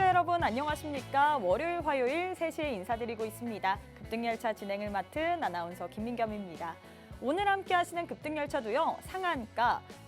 시청자 여러분 안녕하십니까? 월요일, 화요일 3시에 인사드리고 있습니다. 급등열차 진행을 맡은 아나운서 김민겸입니다. 오늘 함께 하시는 급등열차도요,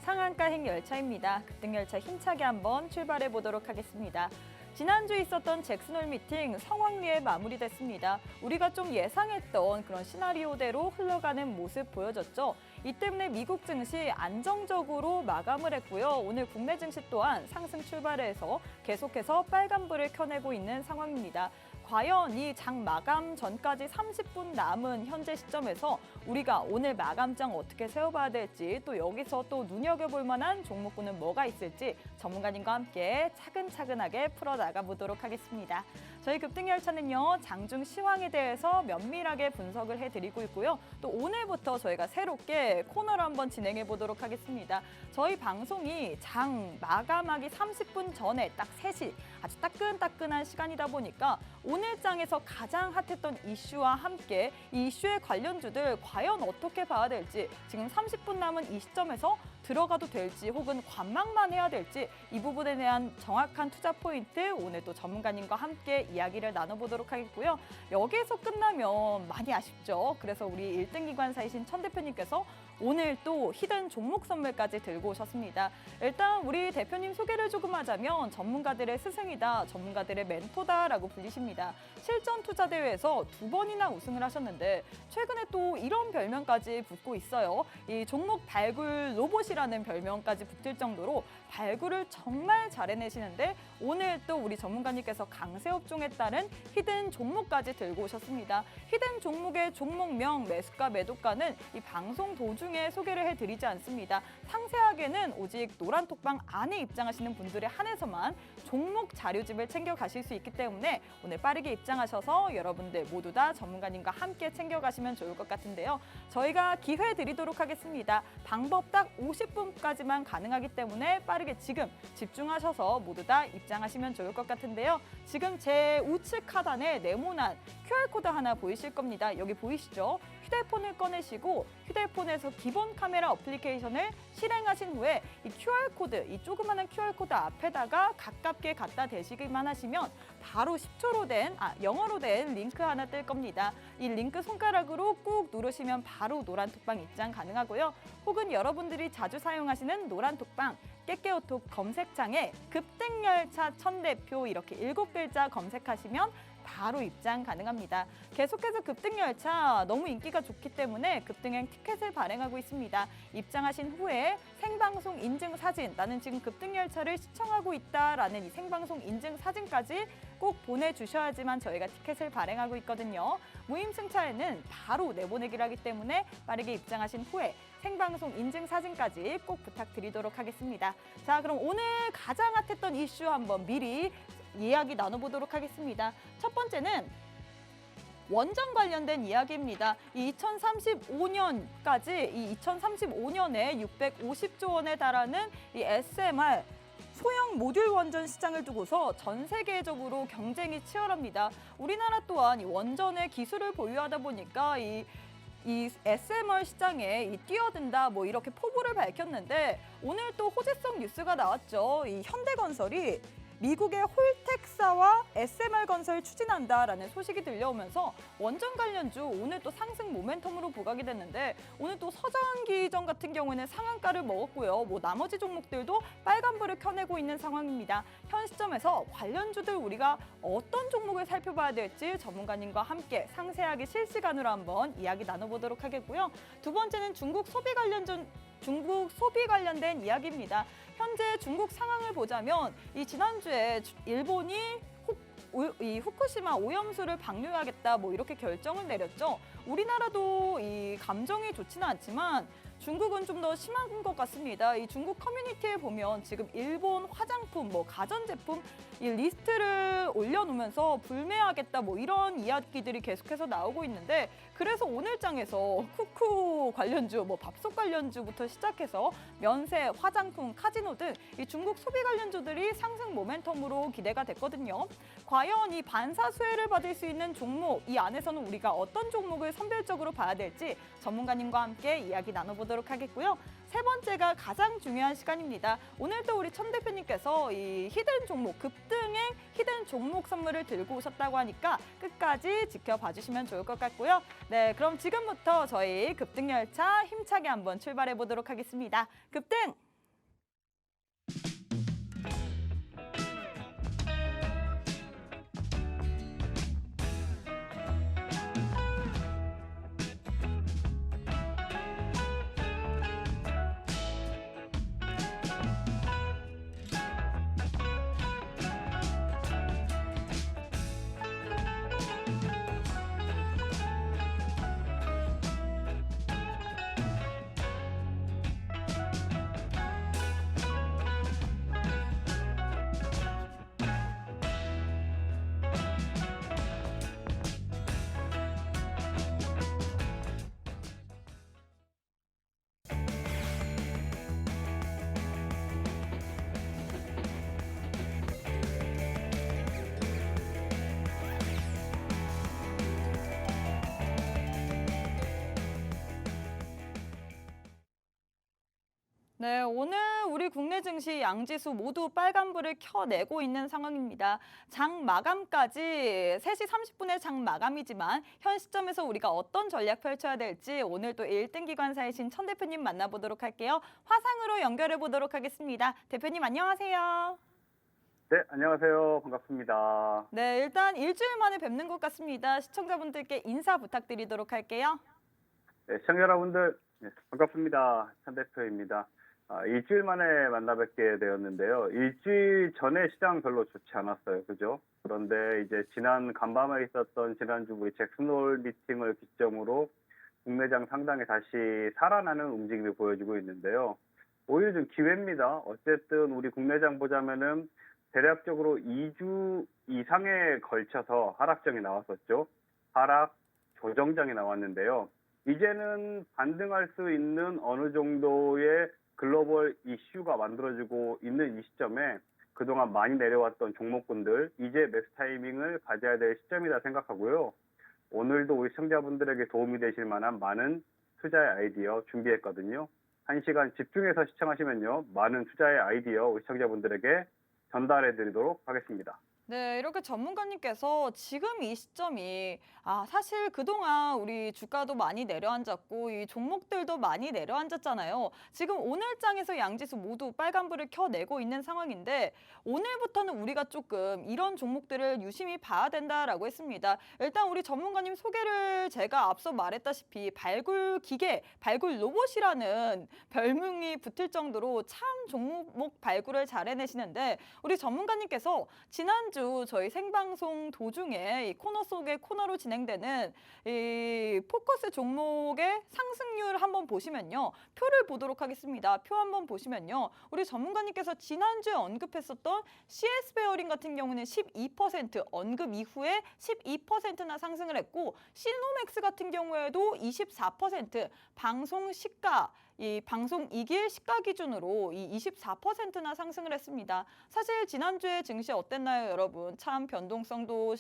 상한가행 열차입니다. 급등열차 힘차게 한번 출발해 보도록 하겠습니다. 지난주에 있었던 잭슨홀 미팅 성황리에 마무리됐습니다. 우리가 좀 예상했던 그런 시나리오대로 흘러가는 모습 보여졌죠. 이 때문에 미국 증시 안정적으로 마감을 했고요. 오늘 국내 증시 또한 상승 출발해서 계속해서 빨간불을 켜내고 있는 상황입니다. 과연 이 장 마감 전까지 30분 남은 현재 시점에서 우리가 오늘 마감장 어떻게 세워봐야 될지, 또 여기서 또 눈여겨볼 만한 종목군은 뭐가 있을지 전문가님과 함께 차근차근하게 풀어나가 보도록 하겠습니다. 저희 급등열차는요, 장중 시황에 대해서 면밀하게 분석을 해드리고 있고요. 또 오늘부터 저희가 새롭게 코너를 한번 진행해 보도록 하겠습니다. 저희 방송이 장 마감하기 30분 전에 딱 3시, 아주 따끈따끈한 시간이다 보니까 오늘 장에서 가장 핫했던 이슈와 함께 이 이슈의 관련주들 과연 어떻게 봐야 될지, 지금 30분 남은 이 시점에서 들어가도 될지 혹은 관망만 해야 될지, 이 부분에 대한 정확한 투자 포인트 오늘 또 전문가님과 함께 이야기를 나눠보도록 하겠고요. 여기에서 끝나면 많이 아쉽죠. 그래서 우리 1등 기관사이신 천 대표님께서 오늘 또 히든 종목 선물까지 들고 오셨습니다. 일단 우리 대표님 소개를 조금 하자면 전문가들의 스승이다, 전문가들의 멘토다라고 불리십니다. 실전투자대회에서 2번이나 우승을 하셨는데 최근에 또 이런 별명까지 붙고 있어요. 이 종목 발굴 로봇이라는 별명까지 붙을 정도로 발굴을 정말 잘 해내시는데 오늘 또 우리 전문가님께서 강세업종에 따른 히든 종목까지 들고 오셨습니다. 히든 종목의 종목명, 매수가, 매도가는 이 방송 도중에 소개를 해드리지 않습니다. 상세하게는 오직 노란톡방 안에 입장하시는 분들에 한해서만 종목 자료집을 챙겨가실 수 있기 때문에 오늘 빠르게 입장하셔서 여러분들 모두 다 전문가님과 함께 챙겨가시면 좋을 것 같은데요. 저희가 기회 드리도록 하겠습니다. 방법 딱 50분까지만 가능하기 때문에 빠르게 지금 집중하셔서 모두 다 입장하시면 좋을 것 같은데요. 지금 제 우측 하단에 네모난 QR코드 하나 보이실 겁니다. 여기 보이시죠? 휴대폰을 꺼내시고 휴대폰에서 기본 카메라 어플리케이션을 실행하신 후에 이 QR코드, 이 조그마한 QR코드 앞에다가 가깝게 갖다 대시기만 하시면 바로 10초로 된, 영어로 된 링크 하나 뜰 겁니다. 이 링크 손가락으로 꾹 누르시면 바로 노란톡방 입장 가능하고요. 혹은 여러분들이 자주 사용하시는 노란톡방 깨깨오톡 검색창에 급등열차 천 대표 이렇게 7글자 검색하시면 바로 입장 가능합니다. 계속해서 급등열차 너무 인기가 좋기 때문에 급등행 티켓을 발행하고 있습니다. 입장하신 후에 생방송 인증 사진, 나는 지금 급등열차를 시청하고 있다라는 이 생방송 인증 사진까지 꼭 보내주셔야지만 저희가 티켓을 발행하고 있거든요. 무임승차에는 바로 내보내기를 하기 때문에 빠르게 입장하신 후에 생방송 인증 사진까지 꼭 부탁드리도록 하겠습니다. 자, 그럼 오늘 가장 핫했던 이슈 한번 미리 이야기 나눠보도록 하겠습니다. 첫 번째는 원전 관련된 이야기입니다. 이 2035년에 650조 원에 달하는 이 SMR 소형 모듈 원전 시장을 두고서 전 세계적으로 경쟁이 치열합니다. 우리나라 또한 이 원전의 기술을 보유하다 보니까 이 SMR 시장에 뛰어든다 뭐 이렇게 포부를 밝혔는데 오늘 또 호재성 뉴스가 나왔죠. 이 현대건설이 미국의 홀텍사와 SMR 건설 추진한다라는 소식이 들려오면서 원전 관련주 오늘 또 상승 모멘텀으로 부각이 됐는데 오늘 또 서장기전 같은 경우에는 상한가를 먹었고요. 뭐 나머지 종목들도 빨간불을 켜내고 있는 상황입니다. 현 시점에서 관련주들 우리가 어떤 종목을 살펴봐야 될지 전문가님과 함께 상세하게 실시간으로 한번 이야기 나눠보도록 하겠고요. 두 번째는 중국 소비 관련된 이야기입니다. 현재 중국 상황을 보자면 이 지난주에 일본이 후쿠시마 오염수를 방류하겠다 뭐 이렇게 결정을 내렸죠. 우리나라도 이 감정이 좋지는 않지만 중국은 좀 더 심한 것 같습니다. 이 중국 커뮤니티에 보면 지금 일본 화장품, 뭐 가전제품 이 리스트를 올려놓으면서 불매하겠다 뭐 이런 이야기들이 계속해서 나오고 있는데 그래서 오늘 장에서 쿠쿠 관련주, 뭐 밥솥 관련주부터 시작해서 면세, 화장품, 카지노 등 이 중국 소비 관련주들이 상승 모멘텀으로 기대가 됐거든요. 과연 이 반사수혜를 받을 수 있는 종목, 이 안에서는 우리가 어떤 종목을 선별적으로 봐야 될지 전문가님과 함께 이야기 나눠보도록 알아보도록 하겠고요. 세 번째가 가장 중요한 시간입니다. 오늘 또 우리 천 대표님께서 이 히든 종목, 급등의 히든 종목 선물을 들고 오셨다고 하니까 끝까지 지켜봐 주시면 좋을 것 같고요. 네, 그럼 지금부터 저희 급등열차 힘차게 한번 출발해 보도록 하겠습니다. 급등! 네, 오늘 우리 국내 증시 양지수 모두 빨간불을 켜내고 있는 상황입니다. 장 마감까지 3시 30분에 장 마감이지만 현 시점에서 우리가 어떤 전략 펼쳐야 될지 오늘 또 1등 기관사이신 천 대표님 만나보도록 할게요. 화상으로 연결해 보도록 하겠습니다. 대표님 안녕하세요. 네, 안녕하세요. 반갑습니다. 네, 일단 일주일 만에 뵙는 것 같습니다. 시청자분들께 인사 부탁드리도록 할게요. 네, 시청자 여러분들 네, 반갑습니다. 천 대표입니다. 일주일 만에 만나 뵙게 되었는데요. 일주일 전에 시장 별로 좋지 않았어요. 그죠? 그런데 이제 지난 간밤에 있었던 지난주 우리 잭슨홀 미팅을 기점으로 국내장 상당히 다시 살아나는 움직임이 보여지고 있는데요. 오히려 좀 기회입니다. 어쨌든 우리 국내장 보자면은 대략적으로 2주 이상에 걸쳐서 하락장이 나왔었죠. 하락 조정장이 나왔는데요. 이제는 반등할 수 있는 어느 정도의 글로벌 이슈가 만들어지고 있는 이 시점에 그동안 많이 내려왔던 종목군들 이제 매수 타이밍을 가져야 될 시점이다 생각하고요. 오늘도 우리 시청자분들에게 도움이 되실 만한 많은 투자의 아이디어 준비했거든요. 1시간 집중해서 시청하시면요. 많은 투자의 아이디어 우리 시청자분들에게 전달해 드리도록 하겠습니다. 네, 이렇게 전문가님께서 지금 이 시점이 사실 그동안 우리 주가도 많이 내려앉았고 이 종목들도 많이 내려앉았잖아요. 지금 오늘 장에서 양지수 모두 빨간불을 켜내고 있는 상황인데 오늘부터는 우리가 조금 이런 종목들을 유심히 봐야 된다라고 했습니다. 일단 우리 전문가님 소개를 제가 앞서 말했다시피 발굴 기계, 발굴 로봇이라는 별명이 붙을 정도로 참 종목 발굴을 잘 해내시는데 우리 전문가님께서 지난주 저희 생방송 도중에 이 코너 속의 코너로 진행되는 이 포커스 종목의 상승률 한번 보시면요. 표를 보도록 하겠습니다. 표 한번 보시면요. 우리 전문가님께서 지난주에 언급했었던 CS 베어링 같은 경우는 12% 언급 이후에 12%나 상승을 했고 시노맥스 같은 경우에도 24% 방송 시가 이 방송 2길 시가 기준으로 이 24%나 상승을 했습니다. 사실 지난주에 증시 어땠나요, 여러분? 참 변동성도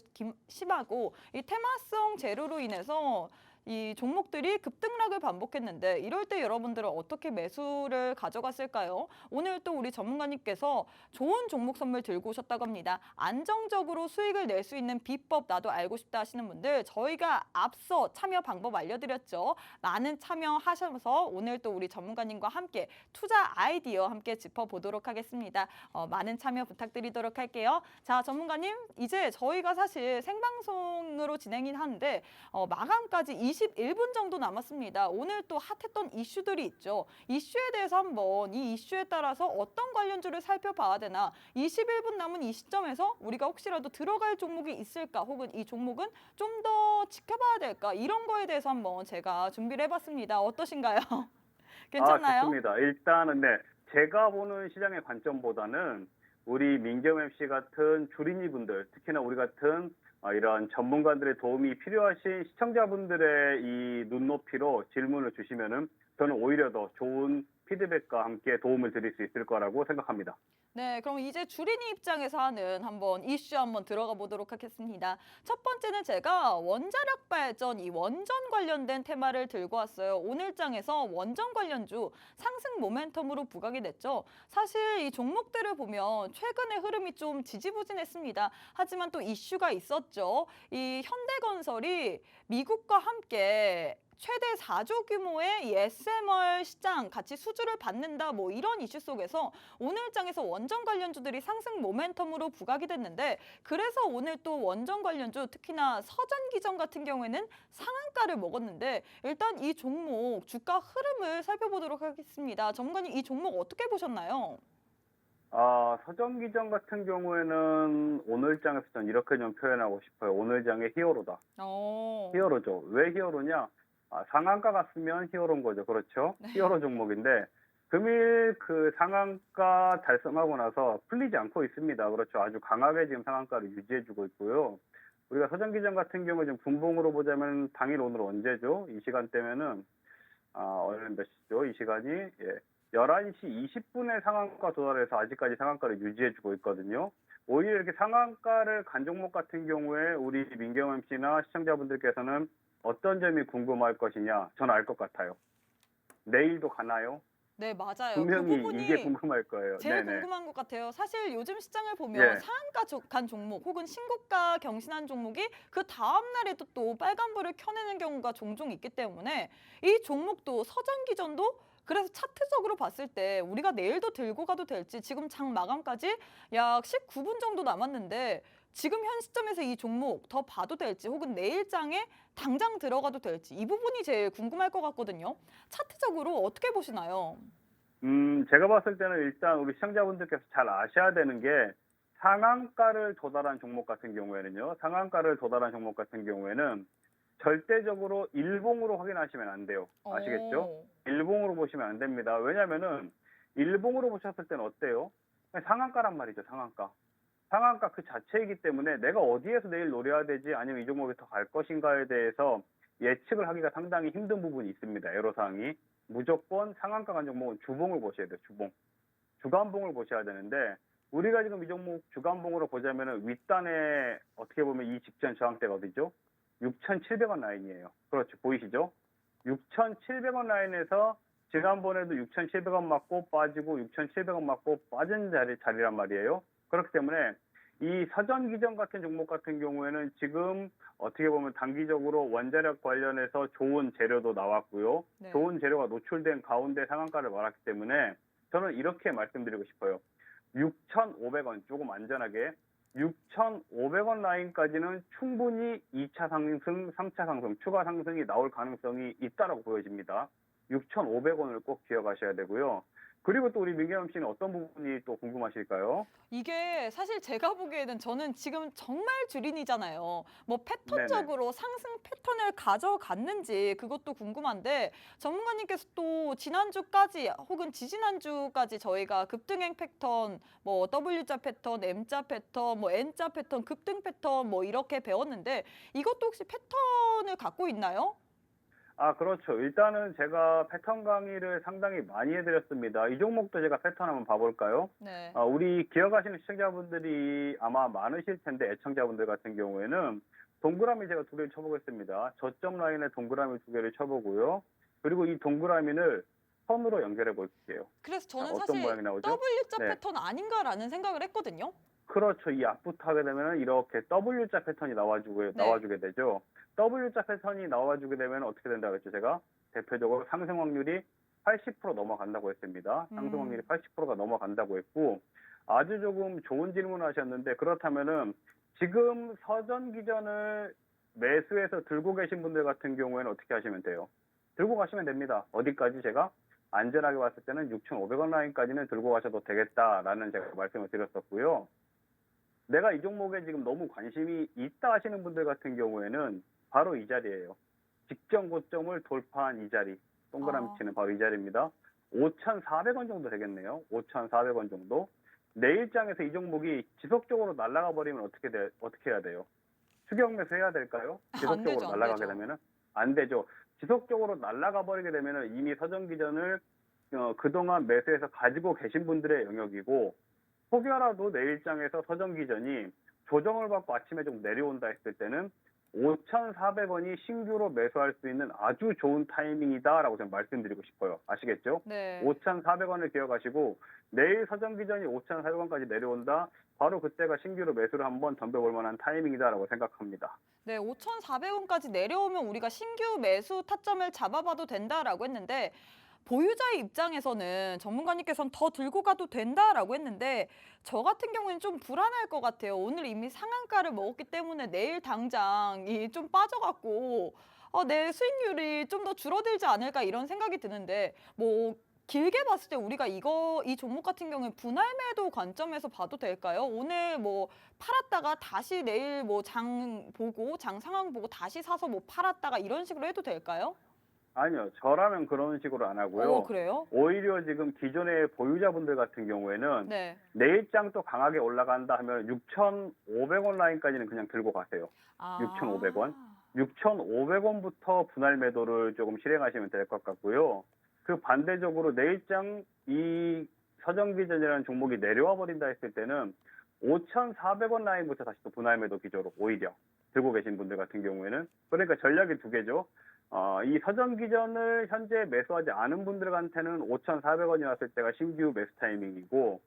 심하고 이 테마성 재료로 인해서 이 종목들이 급등락을 반복했는데 이럴 때 여러분들은 어떻게 매수를 가져갔을까요? 오늘 또 우리 전문가님께서 좋은 종목 선물 들고 오셨다고 합니다. 안정적으로 수익을 낼 수 있는 비법 나도 알고 싶다 하시는 분들 저희가 앞서 참여 방법 알려드렸죠. 많은 참여하셔서 오늘 또 우리 전문가님과 함께 투자 아이디어 함께 짚어보도록 하겠습니다. 많은 참여 부탁드리도록 할게요. 자, 전문가님 이제 저희가 사실 생방송으로 진행이 하는데 마감까지 21분 정도 남았습니다. 오늘 또 핫했던 이슈들이 있죠. 이슈에 대해서 한번 이 이슈에 따라서 어떤 관련주를 살펴봐야 되나 21분 남은 이 시점에서 우리가 혹시라도 들어갈 종목이 있을까 혹은 이 종목은 좀 더 지켜봐야 될까 이런 거에 대해서 한번 제가 준비를 해봤습니다. 어떠신가요? 괜찮나요? 좋습니다. 일단은 네, 제가 보는 시장의 관점보다는 우리 민겸 MC 같은 주린이 분들, 특히나 우리 같은 이런 전문가들의 도움이 필요하신 시청자분들의 이 눈높이로 질문을 주시면은 저는 오히려 더 좋은 피드백과 함께 도움을 드릴 수 있을 거라고 생각합니다. 네, 그럼 이제 주린이 입장에서 하는 한번 이슈 한번 들어가 보도록 하겠습니다. 첫 번째는 제가 원자력 발전, 이 원전 관련된 테마를 들고 왔어요. 오늘 장에서 원전 관련주 상승 모멘텀으로 부각이 됐죠. 사실 이 종목들을 보면 최근의 흐름이 좀 지지부진했습니다. 하지만 또 이슈가 있었죠. 이 현대건설이 미국과 함께 최대 4조 규모의 이 SMR 시장 같이 수주를 받는다 뭐 이런 이슈 속에서 오늘 장에서 원전 관련주들이 상승 모멘텀으로 부각이 됐는데 그래서 오늘 또 원전 관련주 특히나 서전기전 같은 경우에는 상한가를 먹었는데 일단 이 종목 주가 흐름을 살펴보도록 하겠습니다. 전문가님 이 종목 어떻게 보셨나요? 서전기전 같은 경우에는 오늘 장에서 전 이렇게 좀 표현하고 싶어요. 오늘 장의 히어로다. 어, 히어로죠. 왜 히어로냐? 상한가 갔으면 히어로인 거죠. 그렇죠? 네. 히어로 종목인데 금일 그 상한가 달성하고 나서 풀리지 않고 있습니다. 그렇죠. 아주 강하게 지금 상한가를 유지해주고 있고요. 우리가 서전기전 같은 경우 좀 분봉으로 보자면 당일 오늘 언제죠? 이 시간대면은 오늘 몇 시죠? 이 시간이 11시 20분에 상한가 도달해서 아직까지 상한가를 유지해주고 있거든요. 오히려 이렇게 상한가를 간 종목 같은 경우에 우리 민경 MC나 시청자분들께서는 어떤 점이 궁금할 것이냐? 저는 알 것 같아요. 내일도 가나요? 네, 맞아요. 그 분명히 부분이 이게 궁금할 거예요. 제일 네네. 궁금한 것 같아요. 사실 요즘 시장을 보면 예. 상한가 간 종목 혹은 신고가 경신한 종목이 그 다음 날에도 또 빨간불을 켜내는 경우가 종종 있기 때문에 이 종목도 서전기전도 그래서 차트적으로 봤을 때 우리가 내일도 들고 가도 될지 지금 장 마감까지 약 19분 정도 남았는데 지금 현 시점에서 이 종목 더 봐도 될지 혹은 내일 장에 당장 들어가도 될지 이 부분이 제일 궁금할 것 같거든요. 차트적으로 어떻게 보시나요? 제가 봤을 때는 일단 우리 시청자분들께서 잘 아셔야 되는 게 상한가를 도달한 종목 같은 경우에는요. 상한가를 도달한 종목 같은 경우에는 절대적으로 일봉으로 확인하시면 안 돼요. 아시겠죠? 어. 일봉으로 보시면 안 됩니다. 왜냐면은 일봉으로 보셨을 때는 어때요? 그냥 상한가란 말이죠. 상한가. 상한가 그 자체이기 때문에 내가 어디에서 내일 노려야 되지 아니면 이 종목이 더 갈 것인가에 대해서 예측을 하기가 상당히 힘든 부분이 있습니다. 애로사항이. 무조건 상한가 간 종목은 주봉을 보셔야 돼요. 주봉. 주간봉을 보셔야 되는데 우리가 지금 이 종목 주간봉으로 보자면은 윗단에 어떻게 보면 이 직전 저항대가 어디죠? 6,700원 라인이에요. 그렇죠. 보이시죠? 6,700원 라인에서 지난번에도 6,700원 맞고 빠지고 6,700원 맞고 빠진 자리란 말이에요. 그렇기 때문에 이 서전기전 같은 종목 같은 경우에는 지금 어떻게 보면 단기적으로 원자력 관련해서 좋은 재료도 나왔고요. 네. 좋은 재료가 노출된 가운데 상한가를 말았기 때문에 저는 이렇게 말씀드리고 싶어요. 6,500원 조금 안전하게 6,500원 라인까지는 충분히 2차 상승, 3차 상승, 추가 상승이 나올 가능성이 있다라고 보여집니다. 6,500원을 꼭 기억하셔야 되고요. 그리고 또 우리 민경 씨는 어떤 부분이 또 궁금하실까요? 이게 사실 제가 보기에는 저는 지금 정말 주린이잖아요. 뭐 네네. 패턴적으로 상승 패턴을 가져갔는지 그것도 궁금한데 전문가님께서 또 지난주까지 혹은 지지난주까지 저희가 급등행 패턴, 뭐 W자 패턴, M자 패턴, 뭐 N자 패턴, 급등 패턴 뭐 이렇게 배웠는데 이것도 혹시 패턴을 갖고 있나요? 그렇죠. 일단은 제가 패턴 강의를 상당히 많이 해드렸습니다. 이 종목도 제가 패턴 한번 봐볼까요? 네. 우리 기억하시는 시청자분들이 아마 많으실 텐데 애청자분들 같은 경우에는 동그라미 제가 두 개를 쳐보겠습니다. 저점 라인에 동그라미 두 개를 쳐보고요. 그리고 이 동그라미를 선으로 연결해 볼게요. 그래서 저는 어떤 사실 모양이 나오죠? W자 네. 패턴 아닌가라는 생각을 했거든요. 그렇죠. 이 앞부터 하게 되면 이렇게 W자 패턴이 나와주게 되죠. W자 패턴이 나와주게 되면 어떻게 된다고 했죠? 제가 대표적으로 상승 확률이 80% 넘어간다고 했습니다. 상승 확률이 80%가 넘어간다고 했고 아주 조금 좋은 질문을 하셨는데 그렇다면은 지금 서전기전을 매수해서 들고 계신 분들 같은 경우에는 어떻게 하시면 돼요? 들고 가시면 됩니다. 어디까지 제가 안전하게 봤을 때는 6,500원 라인까지는 들고 가셔도 되겠다라는 제가 말씀을 드렸었고요. 내가 이 종목에 지금 너무 관심이 있다 하시는 분들 같은 경우에는 바로 이 자리예요. 직전 고점을 돌파한 이 자리. 동그라미 치는 바로 이 자리입니다. 5,400원 정도 되겠네요. 5,400원 정도. 내일장에서 이 종목이 지속적으로 날아가 버리면 어떻게 해야 돼요? 추격 매수 해야 될까요? 지속적으로 되죠, 안 날아가게 되죠. 되면은 안 되죠. 지속적으로 날아가 버리게 되면은 이미 서전기전을 그동안 매수해서 가지고 계신 분들의 영역이고 혹여라도 내일장에서 서정 기전이 조정을 받고 아침에 좀 내려온다 했을 때는 5,400원이 신규로 매수할 수 있는 아주 좋은 타이밍이다라고 저는 말씀드리고 싶어요. 아시겠죠? 네. 5,400원을 기억하시고 내일 서정 기전이 5,400원까지 내려온다. 바로 그때가 신규로 매수를 한번 덤벼볼 만한 타이밍이다라고 생각합니다. 네, 5,400원까지 내려오면 우리가 신규 매수 타점을 잡아봐도 된다라고 했는데 보유자의 입장에서는 전문가님께서는 더 들고 가도 된다라고 했는데 저 같은 경우에는 좀 불안할 것 같아요. 오늘 이미 상한가를 먹었기 때문에 내일 당장이 좀 빠져갖고 내 수익률이 좀 더 줄어들지 않을까 이런 생각이 드는데 뭐 길게 봤을 때 우리가 이 종목 같은 경우에 분할 매도 관점에서 봐도 될까요? 오늘 뭐 팔았다가 다시 내일 뭐 장 상황 보고 다시 사서 뭐 팔았다가 이런 식으로 해도 될까요? 아니요. 저라면 그런 식으로 안 하고요. 그래요? 오히려 지금 기존의 보유자분들 같은 경우에는 네. 내일장 또 강하게 올라간다 하면 6,500원 라인까지는 그냥 들고 가세요. 아. 6,500원. 6,500원부터 분할 매도를 조금 실행하시면 될 것 같고요. 그 반대적으로 내일장 이 서정기전이라는 종목이 내려와 버린다 했을 때는 5,400원 라인부터 다시 또 분할 매도 기조로 오히려 들고 계신 분들 같은 경우에는 그러니까 전략이 두 개죠. 이 서정기전을 현재 매수하지 않은 분들한테는 5,400원이 왔을 때가 신규 매수 타이밍이고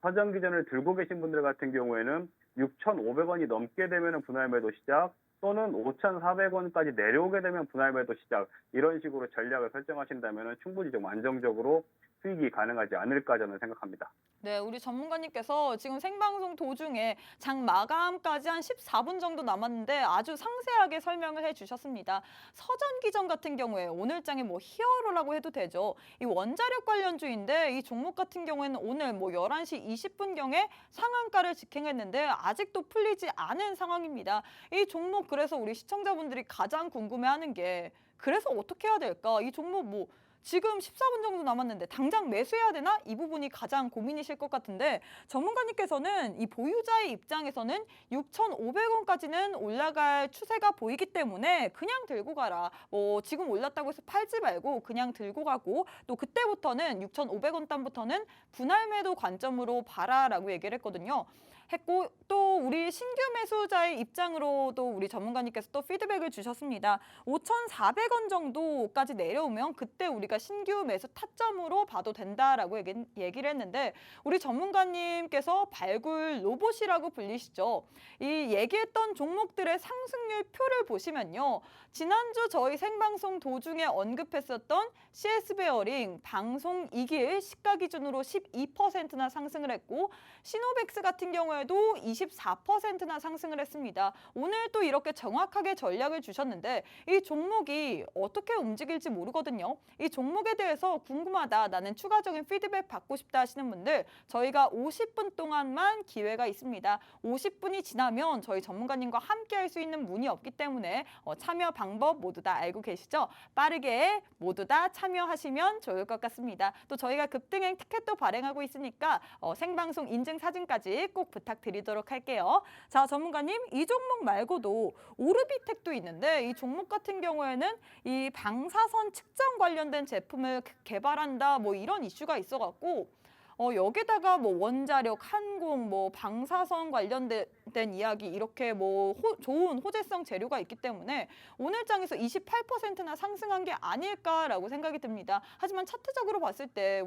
서정기전을 들고 계신 분들 같은 경우에는 6,500원이 넘게 되면 분할 매도 시작 또는 5,400원까지 내려오게 되면 분할 매도 시작 이런 식으로 전략을 설정하신다면 충분히 좀 안정적으로 수익이 가능하지 않을까 저는 생각합니다. 네, 우리 전문가님께서 지금 생방송 도중에 장 마감까지 한 14분 정도 남았는데 아주 상세하게 설명을 해주셨습니다. 서전기전 같은 경우에 오늘 장에 뭐 히어로라고 해도 되죠. 이 원자력 관련주인데 이 종목 같은 경우에는 오늘 뭐 11시 20분경에 상한가를 직행했는데 아직도 풀리지 않은 상황입니다. 이 종목 그래서 우리 시청자분들이 가장 궁금해하는 게 그래서 어떻게 해야 될까? 이 종목 뭐 지금 14분 정도 남았는데 당장 매수해야 되나? 이 부분이 가장 고민이실 것 같은데 전문가님께서는 이 보유자의 입장에서는 6,500원까지는 올라갈 추세가 보이기 때문에 그냥 들고 가라. 뭐 지금 올랐다고 해서 팔지 말고 그냥 들고 가고 또 그때부터는 6,500원 단부터는 분할 매도 관점으로 봐라라고 얘기를 했거든요. 했고 또 우리 신규 매수자의 입장으로도 우리 전문가님께서 또 피드백을 주셨습니다. 5,400원 정도까지 내려오면 그때 우리가 신규 매수 타점으로 봐도 된다라고 얘기를 했는데 우리 전문가님께서 발굴 로봇이라고 불리시죠. 이 얘기했던 종목들의 상승률 표를 보시면요. 지난주 저희 생방송 도중에 언급했었던 CS 베어링 방송 2기 시가 기준으로 12%나 상승을 했고 시노백스 같은 경우에도 24%나 상승을 했습니다. 오늘 또 이렇게 정확하게 전략을 주셨는데 이 종목이 어떻게 움직일지 모르거든요. 이 종목에 대해서 궁금하다, 나는 추가적인 피드백 받고 싶다 하시는 분들 저희가 50분 동안만 기회가 있습니다. 50분이 지나면 저희 전문가님과 함께 할 수 있는 문이 없기 때문에 참여 방법 모두 다 알고 계시죠? 빠르게 모두 다 참여하시면 좋을 것 같습니다. 또 저희가 급등행 티켓도 발행하고 있으니까 생방송 인증 사진까지 꼭 부탁드리도록 할게요. 자, 전문가님, 이 종목 말고도 오르비텍도 있는데 이 종목 같은 경우에는 이 방사선 측정 관련된 제품을 개발한다 뭐 이런 이슈가 있어갖고 여기다가 뭐 원자력, 항공, 뭐 방사선 관련된 이야기 이렇게 뭐 좋은 호재성 재료가 있기 때문에 오늘 장에서 28%나 상승한 게 아닐까라고 생각이 듭니다. 하지만 차트적으로 봤을 때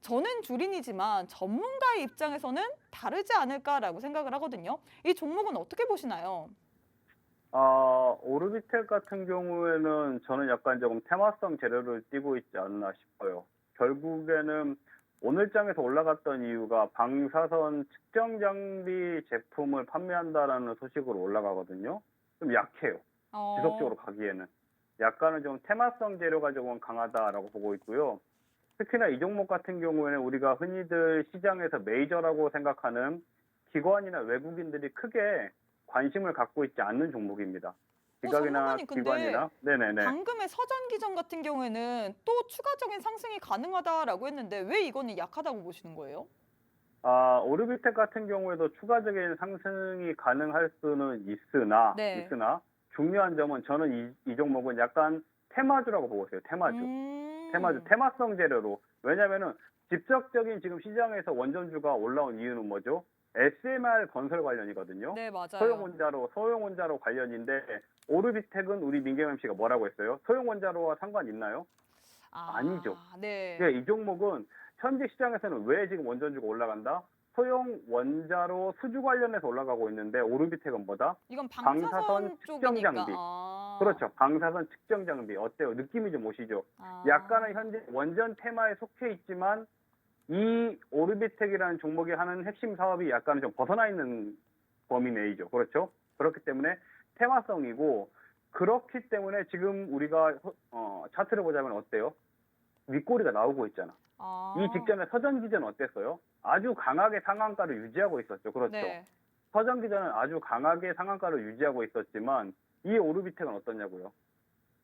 저는 주린이지만 전문가의 입장에서는 다르지 않을까라고 생각을 하거든요. 이 종목은 어떻게 보시나요? 오르비텍 같은 경우에는 저는 약간 조금 테마성 재료를 띠고 있지 않나 싶어요. 결국에는 오늘 장에서 올라갔던 이유가 방사선 측정 장비 제품을 판매한다라는 소식으로 올라가거든요. 좀 약해요. 지속적으로 가기에는. 약간은 좀 테마성 재료가 조금 강하다라고 보고 있고요. 특히나 이 종목 같은 경우에는 우리가 흔히들 시장에서 메이저라고 생각하는 기관이나 외국인들이 크게 관심을 갖고 있지 않는 종목입니다. 기관이나 전문가님, 근데 기관이나 네네네. 방금의 서전기전 같은 경우에는 또 추가적인 상승이 가능하다라고 했는데 왜 이거는 약하다고 보시는 거예요? 오르비텍 같은 경우에도 추가적인 상승이 가능할 수는 있으나 네. 중요한 점은 저는 이 종목은 약간 테마주라고 보고 있어요. 테마주. 음. 테마성 재료로. 왜냐면은 직접적인 지금 시장에서 원전주가 올라온 이유는 뭐죠? SMR 건설 관련이거든요. 네, 맞아요. 소형원자로 관련인데 오르비텍은 우리 민경 MC가 뭐라고 했어요? 소형원자로와 상관 있나요? 아니죠. 네. 네, 이 종목은 현재 시장에서는 왜 지금 원전주가 올라간다? 소형 원자로 수주 관련해서 올라가고 있는데 오르비텍은 뭐다? 이건 방사선 방사선 측정 쪽이니까. 장비. 그렇죠. 방사선 측정 장비. 어때요? 느낌이 좀 오시죠? 약간은 현재 원전 테마에 속해 있지만 이 오르비텍이라는 종목이 하는 핵심 사업이 약간 좀 벗어나 있는 범위 내이죠. 그렇죠? 그렇기 때문에 테마성이고 그렇기 때문에 지금 우리가 차트를 보자면 어때요? 윗꼬리가 나오고 있잖아. 이 직전에 서전기전 어땠어요? 아주 강하게 상한가를 유지하고 있었죠. 그렇죠. 네. 서전기전은 아주 강하게 상한가를 유지하고 있었지만 이 오르비텍은 어떠냐고요?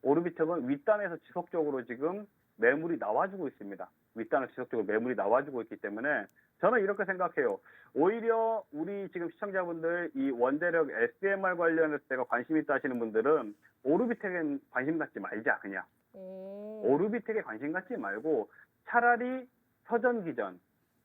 오르비텍은 윗단에서 지속적으로 지금 매물이 나와주고 있습니다. 윗단에서 지속적으로 매물이 나와주고 있기 때문에 저는 이렇게 생각해요. 오히려 우리 지금 시청자분들 이 원자력 SMR 관련해서 내가 관심 있다 하시는 분들은 오르비텍엔 관심 갖지 말자 그냥. 오르비텍에 관심 갖지 말고 차라리 서전기전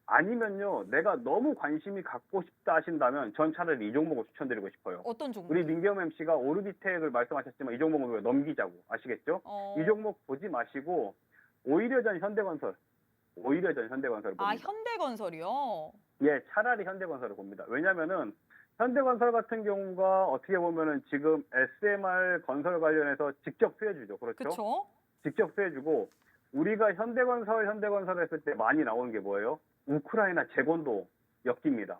아니면요 내가 너무 관심이 갖고 싶다 하신다면 전 차라리 이 종목을 추천드리고 싶어요. 어떤 종목? 우리 민겸 MC가 오르비텍을 말씀하셨지만 이 종목은 왜 넘기자고 아시겠죠? 이 종목 보지 마시고 오히려 전 현대건설을 봅니다. 현대건설이요? 예, 차라리 현대건설을 봅니다. 왜냐면은 현대건설 같은 경우가 어떻게 보면은 지금 SMR 건설 관련해서 직접 수혜주죠. 그렇죠? 그렇죠. 직접 수혜주고 우리가 현대건설 했을 때 많이 나오는 게 뭐예요? 우크라이나 재건도 엮입니다.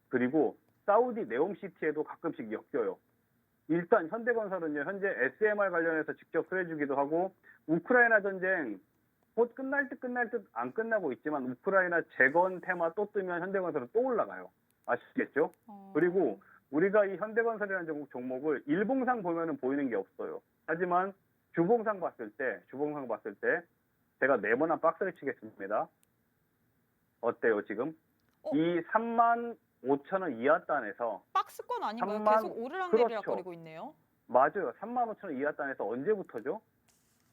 그리고 사우디 네옴시티에도 가끔씩 엮여요. 일단 현대건설은요, 현재 SMR 관련해서 직접 수혜주기도 하고 우크라이나 전쟁 곧 끝날 듯 안 끝나고 있지만 우크라이나 재건 테마 또 뜨면 현대건설은 또 올라가요. 아시겠죠? 그리고 우리가 이 현대건설이라는 종목을 일봉상 보면은 보이는 게 없어요. 하지만 주봉상 봤을 때 제가 네모난 박스를 치겠습니다. 어때요 지금? 이 35,000원 이하 단에서 박스권 아닌가요? 3만 계속 오르락내리락 그렇죠. 거리고 있네요. 맞아요. 35,000원 이하 단에서 언제부터죠?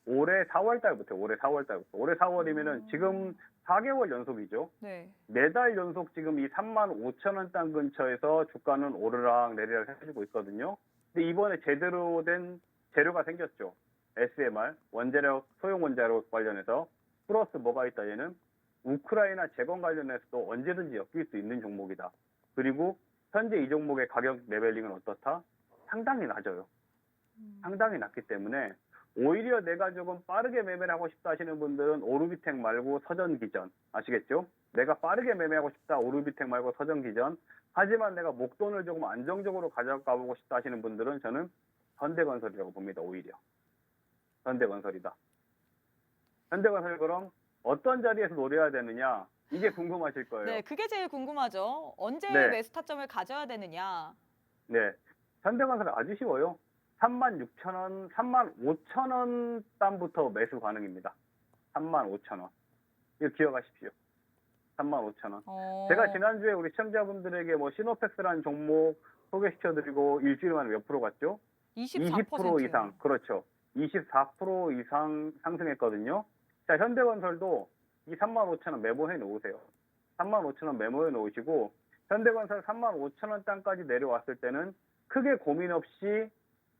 올해 4월달부터. 올해 4월이면은 지금 4개월 연속이죠. 네. 4달 연속 지금 이 35,000원 단 근처에서 주가는 오르락 내리락 해주고 있거든요. 근데 이번에 제대로 된 재료가 생겼죠. SMR, 원자력, 소형 원자력 관련해서. 플러스 뭐가 있다 얘는? 우크라이나 재건 관련해서도 언제든지 엮일 수 있는 종목이다. 그리고 현재 이 종목의 가격 레벨링은 어떻다? 상당히 낮아요. 상당히 낮기 때문에 오히려 내가 조금 빠르게 매매를 하고 싶다 하시는 분들은 오르비텍 말고 서전기전. 아시겠죠? 내가 빠르게 매매하고 싶다. 오르비텍 말고 서전기전. 하지만 내가 목돈을 조금 안정적으로 가져가 보고 싶다 하시는 분들은 저는 현대건설이라고 봅니다. 오히려. 현대건설이다. 현대건설 그럼 어떤 자리에서 노려야 되느냐? 이게 궁금하실 거예요. 네, 그게 제일 궁금하죠. 언제 네. 매수 타점을 가져야 되느냐? 네. 현대건설은 아주 쉬워요. 36,000원, 35,000원 단부터 매수 가능입니다. 35,000원. 이거 기억하십시오. 35,000원. 제가 지난주에 우리 시청자분들에게 뭐 시노펙스라는 종목 소개시켜드리고 일주일 만에 몇 프로 갔죠? 20% 이상. 그렇죠. 24% 이상 상승했거든요. 자, 현대건설도 이 35,000원 메모해 놓으세요. 35,000원 메모해 놓으시고 현대건설 35,000원 땅까지 내려왔을 때는 크게 고민 없이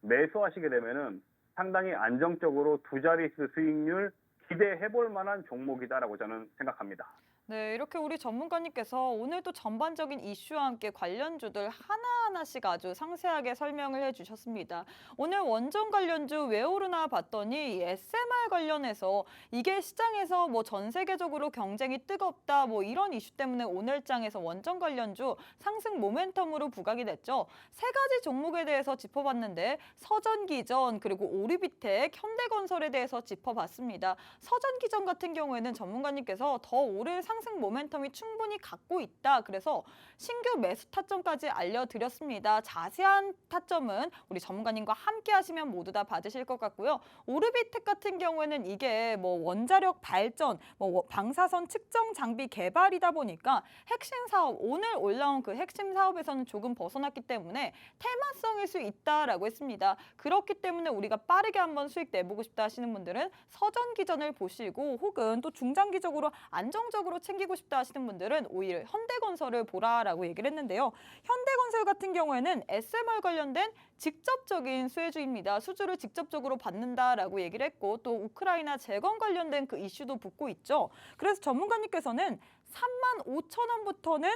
매수하시게 되면은 상당히 안정적으로 두 자릿수 수익률 기대해 볼 만한 종목이다라고 저는 생각합니다. 네, 이렇게 우리 전문가님께서 오늘도 전반적인 이슈와 함께 관련주들 하나하나씩 아주 상세하게 설명을 해주셨습니다. 오늘 원전 관련주 왜 오르나 봤더니 이 SMR 관련해서 이게 시장에서 뭐 전 세계적으로 경쟁이 뜨겁다 뭐 이런 이슈 때문에 오늘장에서 원전 관련주 상승 모멘텀으로 부각이 됐죠. 세 가지 종목에 대해서 짚어봤는데 서전기전 그리고 오르비텍, 현대건설에 대해서 짚어봤습니다. 서전기전 같은 경우에는 전문가님께서 더 오를 상승 모멘텀이 충분히 갖고 있다. 그래서 신규 매수 타점까지 알려드렸습니다. 자세한 타점은 우리 전문가님과 함께 하시면 모두 다 받으실 것 같고요. 오르비텍 같은 경우에는 이게 뭐 원자력 발전, 뭐 방사선 측정 장비 개발이다 보니까 핵심 사업, 오늘 올라온 그 핵심 사업에서는 조금 벗어났기 때문에 테마성일 수 있다라고 했습니다. 그렇기 때문에 우리가 빠르게 한번 수익 내보고 싶다 하시는 분들은 서전 기전을 보시고 혹은 또 중장기적으로 안정적으로 챙기고 싶다 하시는 분들은 오히려 현대건설을 보라라고 얘기를 했는데요. 현대건설 같은 경우에는 SMR 관련된 직접적인 수혜주입니다. 수주를 직접적으로 받는다라고 얘기를 했고 또 우크라이나 재건 관련된 그 이슈도 붙고 있죠. 그래서 전문가님께서는 35,000원부터는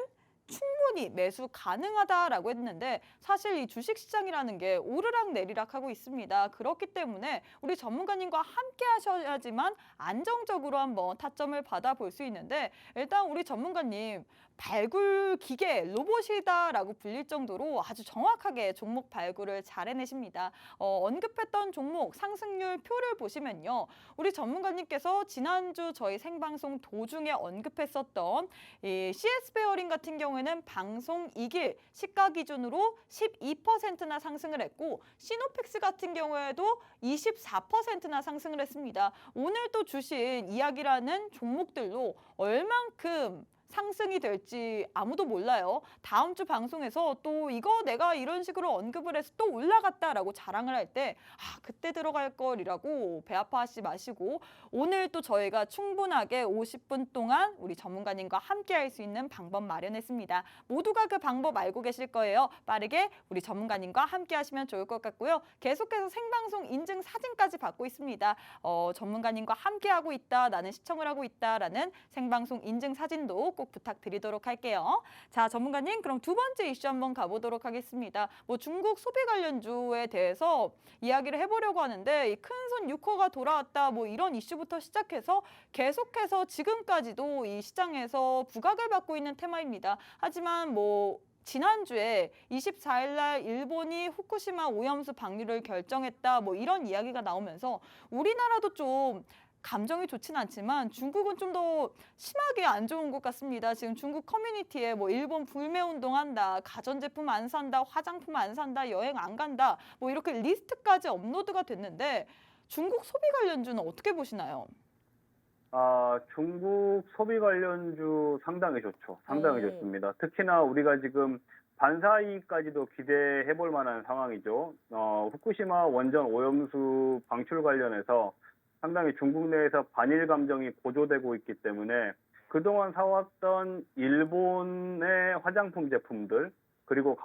충분히 매수 가능하다라고 했는데 사실 이 주식시장이라는 게 오르락 내리락 하고 있습니다. 그렇기 때문에 우리 전문가님과 함께 하셔야지만 안정적으로 한번 타점을 받아볼 수 있는데 일단 우리 전문가님 발굴 기계 로봇이다라고 불릴 정도로 아주 정확하게 종목 발굴을 잘 해내십니다. 언급했던 종목 상승률 표를 보시면요. 우리 전문가님께서 지난주 저희 생방송 도중에 언급했었던 이 CS 베어링 같은 경우에는 방송 2길 시가 기준으로 12%나 상승을 했고 시노펙스 같은 경우에도 24%나 상승을 했습니다. 오늘 또 주신 이야기라는 종목들로 얼만큼 상승이 될지 아무도 몰라요. 다음 주 방송에서 또 이거 내가 이런 식으로 언급을 해서 또 올라갔다라고 자랑을 할 때 그때 들어갈 걸이라고 배 아파하지 마시고 오늘 또 저희가 충분하게 50분 동안 우리 전문가님과 함께 할 수 있는 방법 마련했습니다. 모두가 그 방법 알고 계실 거예요. 빠르게 우리 전문가님과 함께 하시면 좋을 것 같고요. 계속해서 생방송 인증 사진까지 받고 있습니다. 전문가님과 함께 하고 있다, 나는 시청을 하고 있다라는 생방송 인증 사진도 꼭 부탁드리도록 할게요. 자, 전문가님 그럼 두 번째 이슈 한번 가보도록 하겠습니다. 뭐 중국 소비 관련주에 대해서 이야기를 해보려고 하는데 이 큰손 6호가 돌아왔다 뭐 이런 이슈부터 시작해서 계속해서 지금까지도 이 시장에서 부각을 받고 있는 테마입니다. 하지만 뭐 지난주에 24일 날 일본이 후쿠시마 오염수 방류를 결정했다 뭐 이런 이야기가 나오면서 우리나라도 좀 감정이 좋진 않지만 중국은 좀 더 심하게 안 좋은 것 같습니다. 지금 중국 커뮤니티에 뭐 일본 불매 운동한다, 가전제품 안 산다, 화장품 안 산다, 여행 안 간다, 뭐 이렇게 리스트까지 업로드가 됐는데 중국 소비 관련주는 어떻게 보시나요? 중국 소비 관련주 상당히 좋죠. 상당히 오. 좋습니다. 특히나 우리가 지금 반사이익까지도 기대해 볼 만한 상황이죠. 후쿠시마 원전 오염수 방출 관련해서 상당히 중국 내에서 반일 감정이 고조되고 있기 때문에 그동안 사왔던 일본의 화장품 제품들 그리고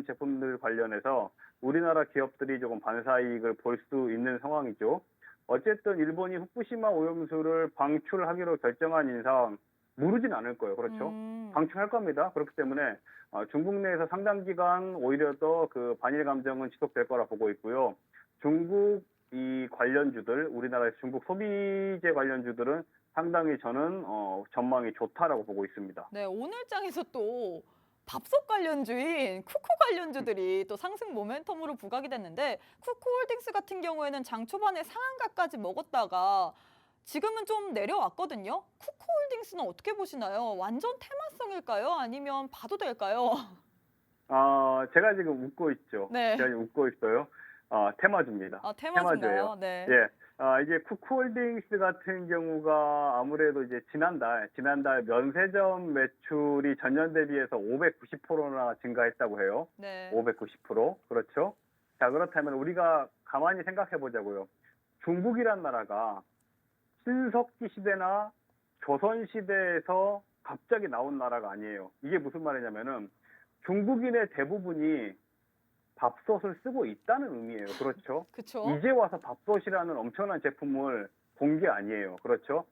제품들 관련해서 우리나라 기업들이 조금 반사이익을 볼 수 있는 상황이죠. 어쨌든 일본이 후쿠시마 오염수를 방출하기로 결정한 이상 무르진 않을 거예요. 그렇죠? 방출할 겁니다. 그렇기 때문에 중국 내에서 상당 기간 오히려 더 그 반일 감정은 지속될 거라 보고 있고요. 중국 이 관련주들, 우리나라의 중국 소비재 관련주들은 상당히 저는 전망이 좋다라고 보고 있습니다. 네, 오늘장에서 또 밥솥 관련주인 쿠쿠 관련주들이 또 상승 모멘텀으로 부각이 됐는데 쿠쿠홀딩스 같은 경우에는 장 초반에 상한가까지 먹었다가 지금은 좀 내려왔거든요. 쿠쿠홀딩스는 어떻게 보시나요? 완전 테마성일까요? 아니면 봐도 될까요? 제가 지금 웃고 있죠. 네. 제가 지금 웃고 있어요. 테마주입니다. 테마주인가요? 테마주예요. 네. 예. 이제 쿠쿠홀딩스 같은 경우가 아무래도 이제 지난달 면세점 매출이 전년 대비해서 590%나 증가했다고 해요. 네. 590%. 그렇죠. 자, 그렇다면 우리가 가만히 생각해 보자고요. 중국이란 나라가 신석기 시대나 조선 시대에서 갑자기 나온 나라가 아니에요. 이게 무슨 말이냐면은 중국인의 대부분이 밥솥을 쓰고 있다는 의미예요. 그렇죠? 그쵸? 이제 와서 밥솥이라는 엄청난 제품을 본 게 아니에요. 그렇죠?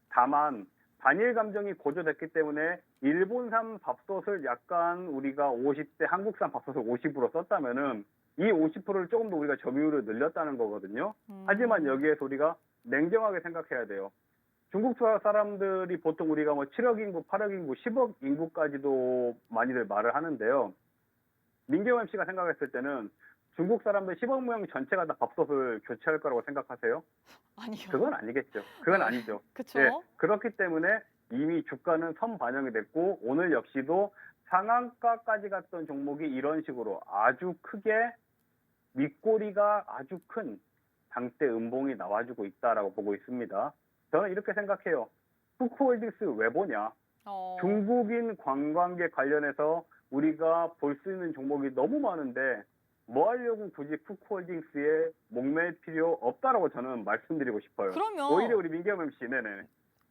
다만 반일 감정이 고조됐기 때문에 일본산 밥솥을 약간 우리가 50대 한국산 밥솥을 50으로 썼다면은 이 50%를 조금 더 우리가 점유율을 늘렸다는 거거든요. 하지만 여기에서 우리가 냉정하게 생각해야 돼요. 중국 사람들이 보통 우리가 뭐 7억 인구, 8억 인구, 10억 인구까지도 많이들 말을 하는데요. 민경훈 씨가 생각했을 때는 중국 사람들 10억 명 전체가 다 밥솥을 교체할 거라고 생각하세요? 아니요. 그건 아니겠죠. 그건 네. 아니죠. 그쵸? 예, 그렇기 때문에 이미 주가는 선반영이 됐고 오늘 역시도 상한가까지 갔던 종목이 이런 식으로 아주 크게 윗꼬리가 아주 큰 장대 음봉이 나와주고 있다라고 보고 있습니다. 저는 이렇게 생각해요. 후크홀딩스 왜 보냐? 어, 중국인 관광객 관련해서 우리가 볼 수 있는 종목이 너무 많은데 뭐 하려고 굳이 푸크홀딩스에 목맬 필요 없다라고 저는 말씀드리고 싶어요. 그러면 오히려 우리 민겸 MC, 네네.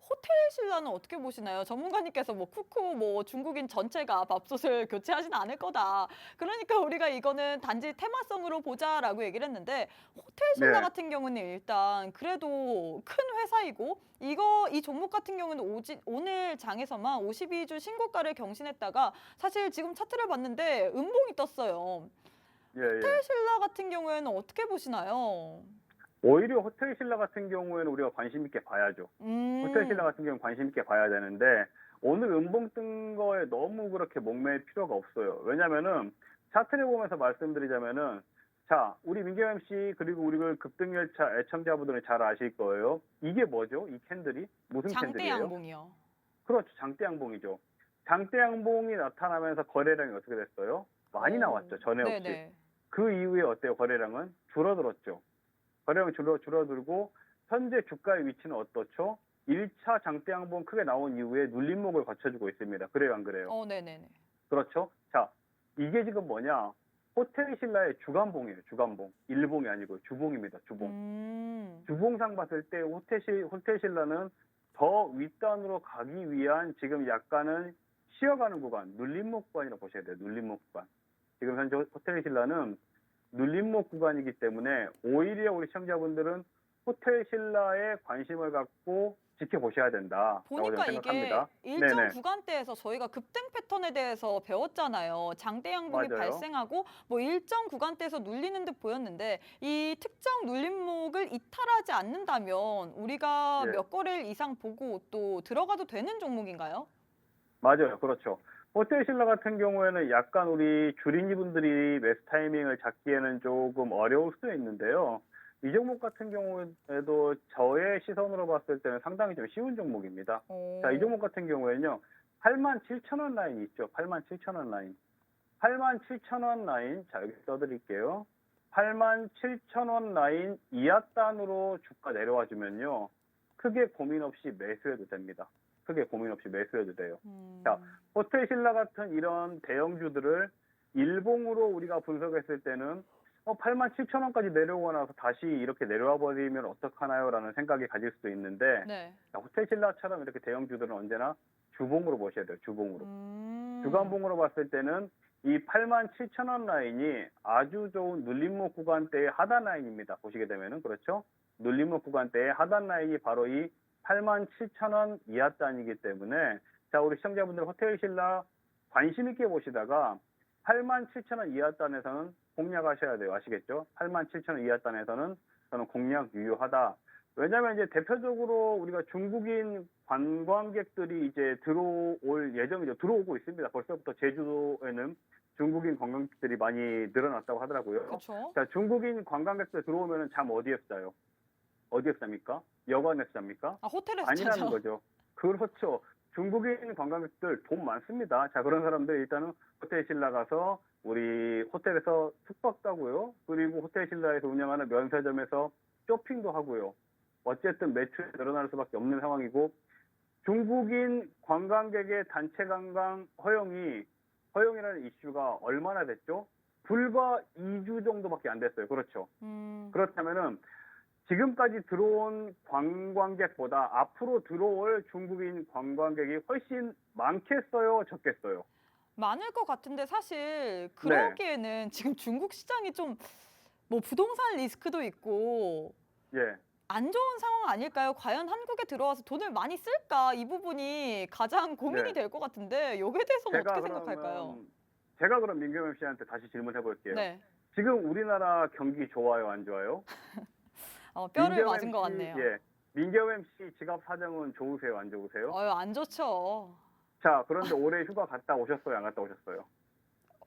호텔 신라는 어떻게 보시나요? 전문가님께서 뭐 쿠쿠 뭐 중국인 전체가 밥솥을 교체하진 않을 거다. 그러니까 우리가 이거는 단지 테마성으로 보자라고 얘기를 했는데 호텔 신라 네, 같은 경우는 일단 그래도 큰 회사이고 이 종목 같은 경우는 오늘 장에서만 52주 신고가를 경신했다가 사실 지금 차트를 봤는데 음봉이 떴어요. 예, 예. 호텔 신라 같은 경우에는 어떻게 보시나요? 오히려 호텔 신라 같은 경우에는 우리가 관심 있게 봐야죠. 호텔 신라 음, 같은 경우는 관심 있게 봐야 되는데 오늘 음봉 뜬 거에 너무 그렇게 목맬 필요가 없어요. 왜냐면은 차트를 보면서 말씀드리자면은 자, 우리 민경 MC 그리고 우리 그 급등열차 애청자분들은 잘 아실 거예요. 이게 뭐죠? 이 캔들이 무슨 장대 캔들이에요? 양봉이요. 그렇죠. 장대 양봉이죠. 장대 양봉이 나타나면서 거래량이 어떻게 됐어요? 많이 나왔죠. 전에 없이. 네네. 그 이후에 어때요? 거래량은 줄어들었죠. 거래량이 줄어들고 현재 주가의 위치는 어떻죠? 1차 장대 양봉 크게 나온 이후에 눌림목을 거쳐주고 있습니다. 그래요, 안 그래요? 네네네. 그렇죠? 자, 이게 지금 뭐냐? 호텔 신라의 주간봉이에요. 주간봉. 일봉이 아니고 주봉입니다. 주봉. 주봉상 봤을 때 호텔 신라는 더 윗단으로 가기 위한 지금 약간은 쉬어가는 구간, 눌림목 구간이라고 보셔야 돼요. 눌림목 구간. 지금 현재 호텔 신라는 눌림목 구간이기 때문에 오히려 우리 시청자분들은 호텔 신라에 관심을 갖고 지켜보셔야 된다라고 보니까 저는 이게 생각합니다. 일정 네네, 구간대에서 저희가 급등 패턴에 대해서 배웠잖아요. 장대 양봉이 맞아요. 발생하고 뭐 일정 구간대에서 눌리는 듯 보였는데 이 특정 눌림목을 이탈하지 않는다면 우리가 예, 몇 거래일 이상 보고 또 들어가도 되는 종목인가요? 맞아요. 그렇죠. 호텔 신라 같은 경우에는 약간 우리 주린이분들이 매수 타이밍을 잡기에는 조금 어려울 수도 있는데요. 이 종목 같은 경우에도 저의 시선으로 봤을 때는 상당히 좀 쉬운 종목입니다. 자, 이 오, 종목 같은 경우에는요, 87,000원 라인 있죠. 87,000원 라인. 87,000원 라인, 자, 여기 써드릴게요. 87,000원 라인 이하단으로 주가 내려와 주면요, 크게 고민 없이 매수해도 됩니다. 크게 고민 없이 매수해도 돼요. 자, 호텔 신라 같은 이런 대형주들을 일봉으로 우리가 분석했을 때는 87,000원까지 내려오고 나서 다시 이렇게 내려와 버리면 어떡하나요? 라는 생각이 가질 수도 있는데 네. 자, 호텔 신라처럼 이렇게 대형주들은 언제나 주봉으로 보셔야 돼요. 주봉으로. 음, 주간봉으로 봤을 때는 이 87,000원 라인이 아주 좋은 눌림목 구간대의 하단 라인입니다. 보시게 되면은 그렇죠? 눌림목 구간대의 하단 라인이 바로 이 87,000원 이하단이기 때문에 자, 우리 시청자분들 호텔 신라 관심 있게 보시다가 87,000원 이하단에서는 공략하셔야 돼요. 아시겠죠? 87,000원 이하단에서는 저는 공략 유효하다. 왜냐하면 이제 대표적으로 우리가 중국인 관광객들이 이제 들어올 예정이죠. 들어오고 있습니다. 벌써부터 제주도에는 중국인 관광객들이 많이 늘어났다고 하더라고요. 그렇죠. 자, 중국인 관광객들 들어오면은 잠 어디에서 자요? 어디에서 잡니까? 여관에서 잡니까? 아, 호텔에서 아니라는 자죠. 거죠. 그렇죠. 중국인 관광객들 돈 많습니다. 자, 그런 사람들 일단은 호텔 신라 가서 우리 호텔에서 숙박도 하고요. 그리고 호텔 신라에서 운영하는 면세점에서 쇼핑도 하고요. 어쨌든 매출이 늘어날 수밖에 없는 상황이고 중국인 관광객의 단체 관광 허용이라는 이슈가 얼마나 됐죠? 불과 2주 정도밖에 안 됐어요. 그렇죠. 그렇다면은 지금까지 들어온 관광객보다 앞으로 들어올 중국인 관광객이 훨씬 많겠어요, 적겠어요? 많을 것 같은데 사실 네, 그러기에는 지금 중국 시장이 좀 뭐 부동산 리스크도 있고 예. 안 좋은 상황 아닐까요? 과연 한국에 들어와서 돈을 많이 쓸까? 이 부분이 가장 고민이 네. 될 것 같은데 여기에 대해서는 어떻게 생각할까요? 제가 그럼 민경현 씨한테 다시 질문해 볼게요. 네, 지금 우리나라 경기 좋아요, 안 좋아요? 뼈를 민경 맞은 것 MC, 같네요. 예. 민경 MC 지갑 사정은 좋으세요, 안 좋으세요? 안 좋죠. 자, 그런데 올해 휴가 갔다 오셨어요, 안 갔다 오셨어요?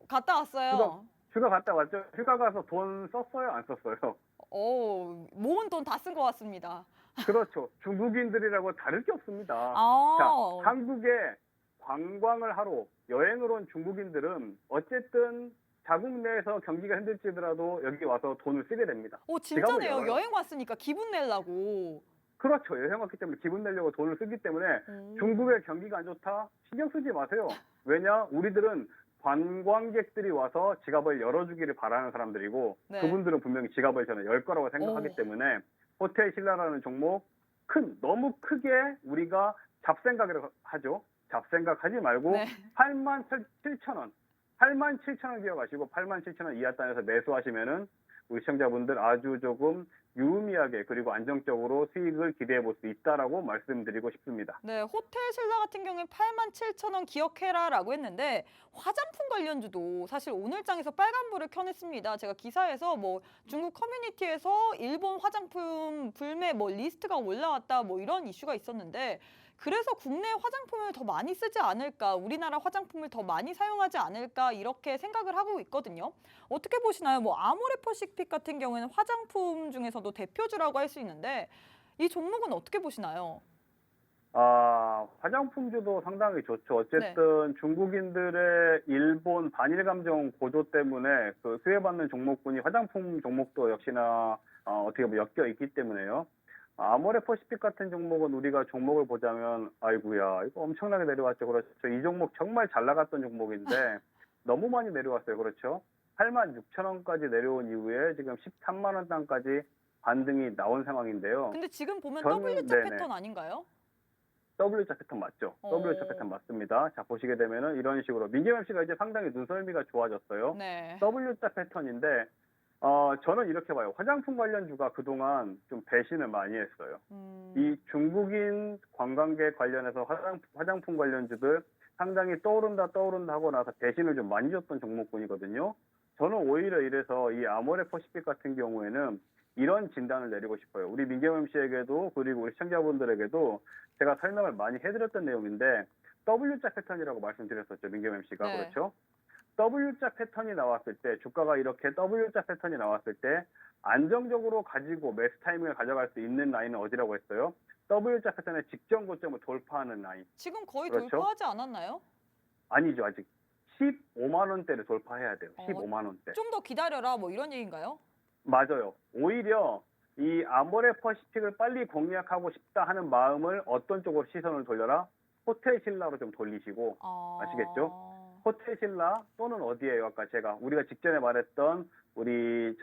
갔다 휴가, 왔어요. 휴가 갔다 왔죠? 휴가 가서 돈 썼어요? 안 썼어요? 모은 돈 다 쓴 것 같습니다. 그렇죠. 중국인들이라고 다를 게 없습니다. 자, 아, 한국에 관광을 하러 여행을 온 중국인들은 어쨌든 자국 내에서 경기가 힘들지더라도 여기 와서 돈을 쓰게 됩니다. 지갑을 진짜네요. 열어요. 여행 왔으니까 기분 내려고. 그렇죠. 여행 왔기 때문에 기분 내려고 돈을 쓰기 때문에 오. 중국의 경기가 안 좋다? 신경 쓰지 마세요. 왜냐? 우리들은 관광객들이 와서 지갑을 열어주기를 바라는 사람들이고 네. 그분들은 분명히 지갑을 저는 열 거라고 생각하기 오. 때문에 호텔 신라라는 종목 너무 크게 우리가 잡생각을 하죠. 잡생각하지 말고 네. 87,000원 87,000원 기억하시고 87,000원 이하 단에서 매수하시면은 우리 시청자분들 아주 조금 유의미하게 그리고 안정적으로 수익을 기대해 볼 수 있다라고 말씀드리고 싶습니다. 네, 호텔 신라 같은 경우에 87,000원 기억해라라고 했는데 화장품 관련주도 사실 오늘장에서 빨간불을 켜냈습니다. 제가 기사에서 뭐 중국 커뮤니티에서 일본 화장품 불매 뭐 리스트가 올라왔다 뭐 이런 이슈가 있었는데 그래서 국내 화장품을 더 많이 쓰지 않을까, 우리나라 화장품을 더 많이 사용하지 않을까 이렇게 생각을 하고 있거든요. 어떻게 보시나요? 뭐 아모레퍼시픽 같은 경우에는 화장품 중에서도 대표주라고 할 수 있는데 이 종목은 어떻게 보시나요? 화장품주도 상당히 좋죠. 어쨌든 중국인들의 일본 반일 감정 고조 때문에 그 수혜받는 종목군이 화장품 종목도 역시나 어떻게 보면 엮여 있기 때문에요. 아모레퍼시픽 같은 종목은 우리가 종목을 보자면 아이고야 이거 엄청나게 내려왔죠. 그렇죠. 이 종목 정말 잘 나갔던 종목인데 너무 많이 내려왔어요. 그렇죠. 86,000원까지 내려온 이후에 지금 13만 원 단까지 반등이 나온 상황인데요. 근데 지금 보면 저는- W자 네네. 패턴 아닌가요? W자 패턴 맞죠? W자 패턴 맞습니다. 자, 보시게 되면은 이런 식으로 민경현 씨가 이제 상당히 눈썰미가 좋아졌어요. 네. W자 패턴인데 저는 이렇게 봐요. 화장품 관련주가 그동안 좀 배신을 많이 했어요. 이 중국인 관광객 관련해서 화장품 관련주들 상당히 떠오른다 하고 나서 배신을 좀 많이 줬던 종목군이거든요. 저는 오히려 이래서 이 아모레퍼시픽 같은 경우에는 이런 진단을 내리고 싶어요. 우리 민경현 씨에게도 그리고 우리 시청자분들에게도 제가 설명을 많이 해드렸던 내용인데 W자 패턴이라고 말씀드렸었죠. 민경현 씨가. 네. 그렇죠? W자 패턴이 나왔을 때 주가가 이렇게 W자 패턴이 나왔을 때 안정적으로 가지고 매수 타이밍을 가져갈 수 있는 라인은 어디라고 했어요? W자 패턴의 직전 고점을 돌파하는 라인. 지금 거의 그렇죠? 돌파하지 않았나요? 아니죠. 아직 15만 원대를 돌파해야 돼요. 어, 15만 원대. 좀 더 기다려라 뭐 이런 얘기인가요? 맞아요. 오히려 이 아모레퍼시픽을 빨리 공략하고 싶다 하는 마음을 어떤 쪽으로 시선을 돌려라? 호텔 신라로 좀 돌리시고 아시겠죠? 호텔 신라 또는 어디에요? 아까 우리가 직전에 말했던 우리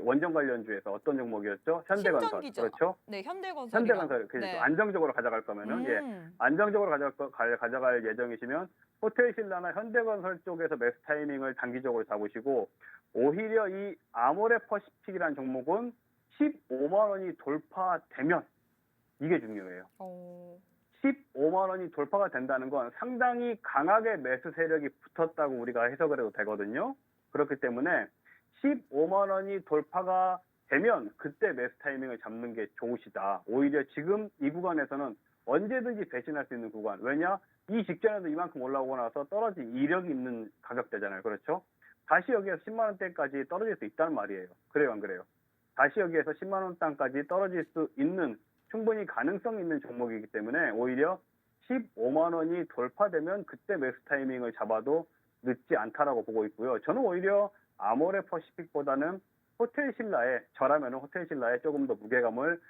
원전 관련주에서 어떤 종목이었죠? 현대건설. 신전기죠. 그렇죠? 네, 현대건설. 현대건설. 그렇죠. 안정적으로 가져갈 거면은 안정적으로 가져갈 예정이시면 호텔 신라나 현대건설 쪽에서 매수 타이밍을 단기적으로 잡으시고 오히려 이 아모레퍼시픽이라는 종목은 15만 원이 돌파되면 이게 중요해요. 15만 원이 돌파가 된다는 건 상당히 강하게 매수 세력이 붙었다고 우리가 해석을 해도 되거든요. 그렇기 때문에 15만 원이 돌파가 되면 그때 매수 타이밍을 잡는 게 좋으시다. 오히려 지금 이 구간에서는 언제든지 배신할 수 있는 구간. 왜냐? 이 직전에도 이만큼 올라오고 나서 떨어진 이력이 있는 가격대잖아요. 그렇죠? 다시 여기에서 10만 원대까지 떨어질 수 있다는 말이에요. 그래요, 안 그래요? 다시 여기에서 10만 원 단까지 떨어질 수 있는 충분히 가능성 있는 종목이기 때문에 오히려 15만 원이 돌파되면 그때 매수 타이밍을 잡아도 늦지 않다라고 보고 있고요. 저는 오히려 아모레퍼시픽보다는 호텔 신라에 저라면 호텔 신라에 조금 더 무게감을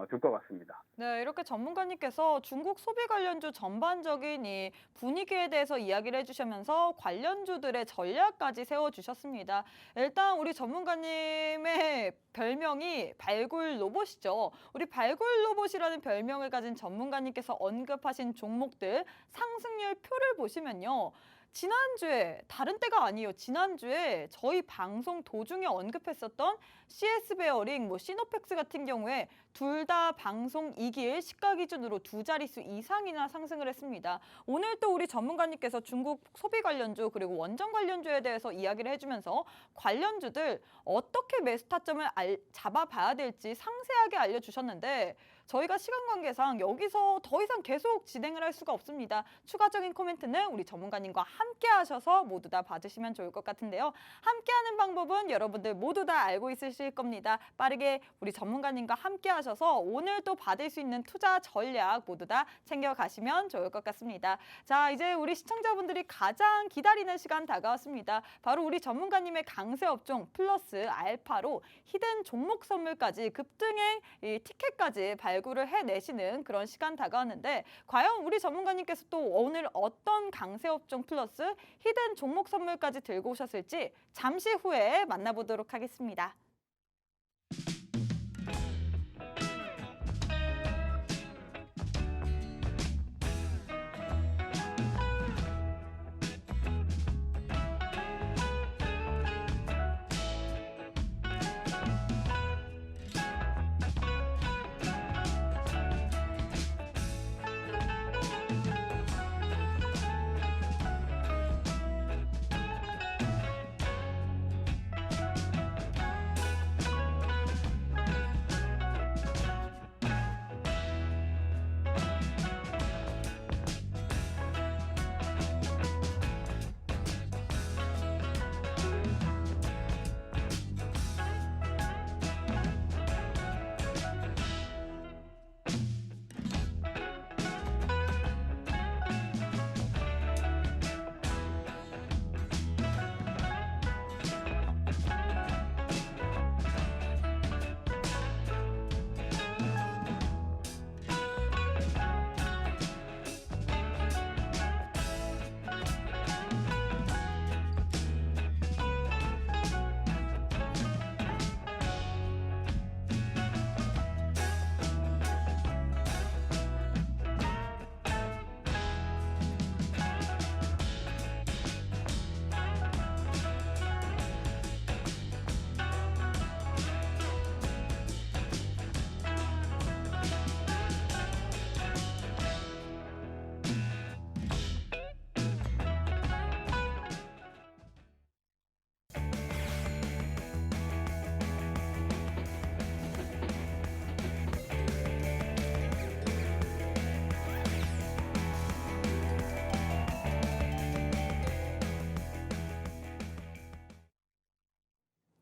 둘 것 같습니다. 네, 이렇게 전문가님께서 중국 소비 관련주 전반적인 이 분위기에 대해서 이야기를 해주시면서 관련주들의 전략까지 세워주셨습니다. 일단 우리 전문가님의 별명이 발굴 로봇이죠. 우리 발굴 로봇이라는 별명을 가진 전문가님께서 언급하신 종목들 상승률 표를 보시면요. 지난주에 다른 때가 아니에요. 지난주에 저희 방송 도중에 언급했었던 CS 베어링, 시노펙스 같은 경우에 둘 다 방송 2길 시가 기준으로 두 자릿수 이상이나 상승을 했습니다. 오늘 또 우리 전문가님께서 중국 소비 관련주 그리고 원전 관련주에 대해서 이야기를 해주면서 관련주들 어떻게 매수 타점을 잡아봐야 될지 상세하게 알려주셨는데 저희가 시간 관계상 여기서 더 이상 계속 진행을 할 수가 없습니다. 추가적인 코멘트는 우리 전문가님과 함께 하셔서 모두 다 받으시면 좋을 것 같은데요. 함께하는 방법은 여러분들 모두 다 알고 있으실 겁니다. 빠르게 우리 전문가님과 함께 하셔서 오늘 또 받을 수 있는 투자 전략 모두 다 챙겨가시면 좋을 것 같습니다. 자, 이제 우리 시청자분들이 가장 기다리는 시간 다가왔습니다. 바로 우리 전문가님의 강세 업종 플러스 알파로 히든 종목 선물까지 급등행 이 티켓까지 발굴을 해내시는 그런 시간 다가왔는데 과연 우리 전문가님께서 또 오늘 어떤 강세 업종 플러스 히든 종목 선물까지 들고 오셨을지 잠시 후에 만나보도록 하겠습니다.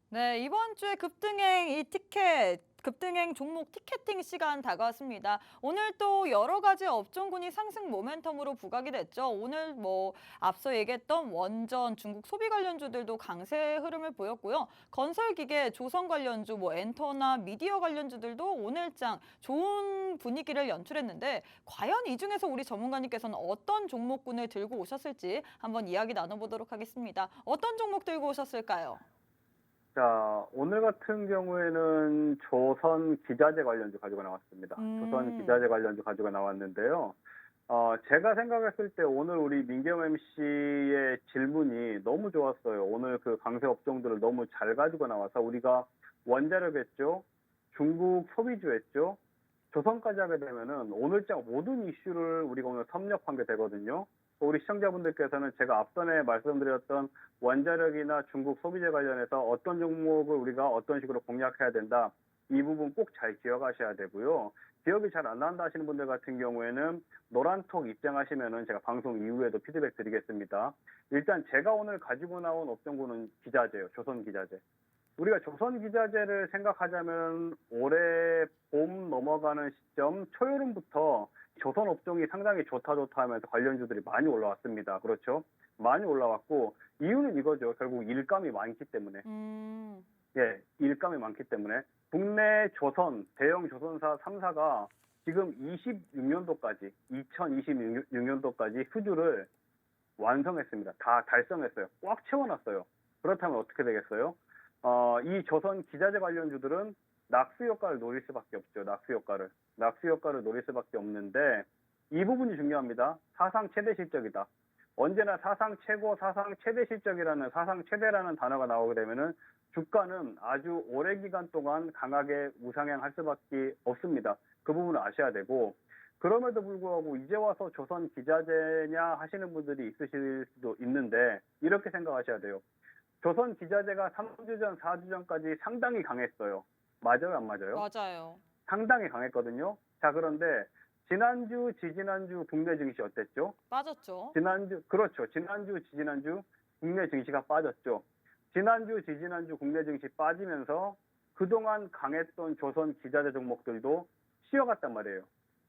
네, 이번 주에 급등행 이 티켓, 급등행 종목 티켓팅 시간 다가왔습니다. 오늘 또 여러 가지 업종군이 상승 모멘텀으로 부각이 됐죠. 오늘 뭐 앞서 얘기했던 원전, 중국 소비 관련주들도 강세 흐름을 보였고요. 건설기계, 조선 관련주, 뭐 엔터나 미디어 관련주들도 오늘장 좋은 분위기를 연출했는데 과연 이 중에서 우리 전문가님께서는 어떤 종목군을 들고 오셨을지 한번 이야기 나눠보도록 하겠습니다. 어떤 종목 들고 오셨을까요? 자, 오늘 같은 경우에는 조선 기자재 관련주 가지고 나왔습니다. 조선 기자재 관련주 가지고 나왔는데요. 제가 생각했을 때 오늘 우리 민겸 MC의 질문이 너무 좋았어요. 오늘 그 강세 업종들을 너무 잘 가지고 나와서 우리가 원자력 했죠. 중국 소비주 했죠. 조선까지 하게 되면은 오늘장 모든 이슈를 우리가 오늘 섭렵한 게 되거든요. 우리 시청자분들께서는 제가 앞전에 말씀드렸던 원자력이나 중국 소비재 관련해서 어떤 종목을 우리가 어떤 식으로 공략해야 된다. 이 부분 꼭 잘 기억하셔야 되고요. 기억이 잘 안 난다 하시는 분들 같은 경우에는 노란톡 입장하시면은 제가 방송 이후에도 피드백 드리겠습니다. 일단 제가 오늘 가지고 나온 업종군은 기자재예요. 조선 기자재. 우리가 조선 기자재를 생각하자면 올해 봄 넘어가는 시점 초여름부터 조선 업종이 상당히 좋다 하면서 관련주들이 많이 올라왔습니다. 그렇죠? 많이 올라왔고 이유는 이거죠. 결국 일감이 많기 때문에. 예, 일감이 많기 때문에 국내 조선, 대형 조선사 3사가 지금 26년도까지, 2026년도까지 수주를 완성했습니다. 다 달성했어요. 꽉 채워놨어요. 그렇다면 어떻게 되겠어요? 이 조선 기자재 관련주들은 낙수 효과를 노릴 수밖에 없죠. 낙수 효과를 노릴 수밖에 없는데 이 부분이 중요합니다. 사상 최대 실적이다. 언제나 사상 최고, 사상 최대 실적이라는 사상 최대라는 단어가 나오게 되면은 주가는 아주 오래 기간 동안 강하게 우상향할 수밖에 없습니다. 그 부분을 아셔야 되고 그럼에도 불구하고 이제 와서 조선 기자재냐 하시는 분들이 있으실 수도 있는데 이렇게 생각하셔야 돼요. 조선 기자재가 3주 전, 4주 전까지 상당히 강했어요. 맞아요, 안 맞아요? 맞아요. 상당히 강했거든요. 자, 그런데 지난주, 지지난주 국내 증시 어땠죠? 빠졌죠. 그렇죠. 지난주, 지지난주 국내 증시가 빠졌죠. 지난주, 지지난주 국내 증시 빠지면서 그동안 강했던 조선 기자재 종목들도 쉬어갔단 말이에요.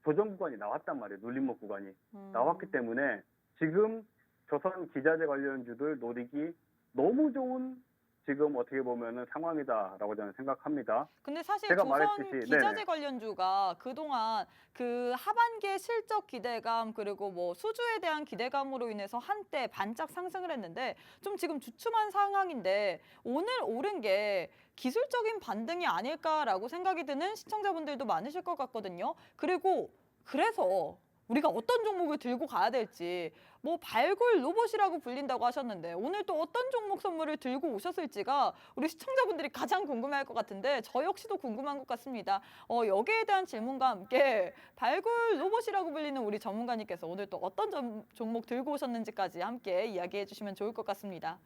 조정 구간이 나왔단 말이에요. 눌림목 구간이 나왔기 때문에 지금 조선 기자재 관련주들 노리기 너무 좋은 지금 어떻게 보면은 상황이다라고 저는 생각합니다. 근데 사실 제가 조선 말했듯이 기자재 네네. 관련주가 그동안 그 하반기의 실적 기대감 그리고 뭐 수주에 대한 기대감으로 인해서 한때 반짝 상승을 했는데 좀 지금 주춤한 상황인데 오늘 오른 게 기술적인 반등이 아닐까라고 생각이 드는 시청자분들도 많으실 것 같거든요. 그리고 그래서 우리가 어떤 종목을 들고 가야 될지 뭐 발굴 로봇이라고 불린다고 하셨는데 오늘 또 어떤 종목 선물을 들고 오셨을지가 우리 시청자분들이 가장 궁금해할 것 같은데 저 역시도 궁금한 것 같습니다. 여기에 대한 질문과 함께 발굴 로봇이라고 불리는 우리 전문가님께서 오늘 또 어떤 종목 들고 오셨는지까지 함께 이야기해 주시면 좋을 것 같습니다.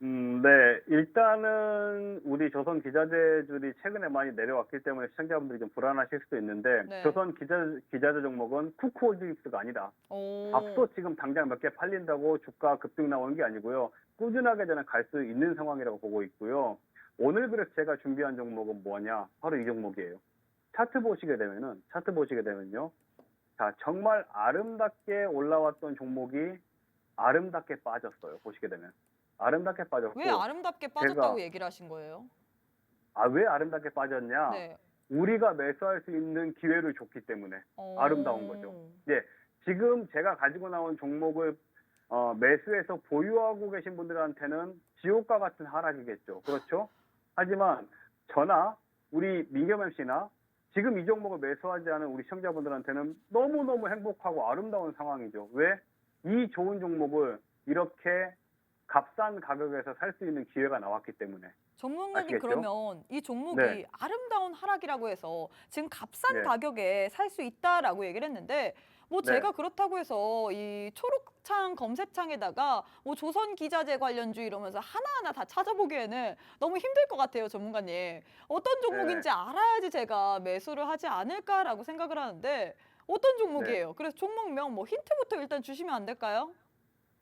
네. 일단은 우리 조선 기자재들이 최근에 많이 내려왔기 때문에 시청자분들이 좀 불안하실 수도 있는데 네. 조선 기자재 종목은 쿠쿠홀딩스가 아니다. 오. 밥솥 지금 당장 몇 개 팔린다고 주가 급등 나오는 게 아니고요. 꾸준하게 저는 갈 수 있는 상황이라고 보고 있고요. 오늘 그래서 제가 준비한 종목은 뭐냐? 바로 이 종목이에요. 차트 보시게 되면요. 자, 정말 아름답게 올라왔던 종목이 아름답게 빠졌어요. 보시게 되면. 아름답게 빠졌고 왜 아름답게 빠졌다고 얘기를 하신 거예요? 왜 아름답게 빠졌냐? 네. 우리가 매수할 수 있는 기회를 줬기 때문에 아름다운 거죠. 예, 지금 제가 가지고 나온 종목을 매수해서 보유하고 계신 분들한테는 지옥과 같은 하락이겠죠. 그렇죠? 하지만 저나 우리 민겸 MC나 지금 이 종목을 매수하지 않은 우리 시청자분들한테는 너무너무 행복하고 아름다운 상황이죠. 왜? 이 좋은 종목을 이렇게 값싼 가격에서 살 수 있는 기회가 나왔기 때문에. 전문가님 아시겠죠? 그러면 이 종목이 네. 아름다운 하락이라고 해서 지금 값싼 네. 가격에 살 수 있다라고 얘기를 했는데 뭐 네. 제가 그렇다고 해서 이 초록창 검색창에다가 뭐 조선 기자재 관련주 이러면서 하나하나 다 찾아보기에는 너무 힘들 것 같아요, 전문가님. 어떤 종목인지 알아야지 제가 매수를 하지 않을까라고 생각을 하는데 어떤 종목이에요? 그래서 종목명 뭐 힌트부터 일단 주시면 안 될까요?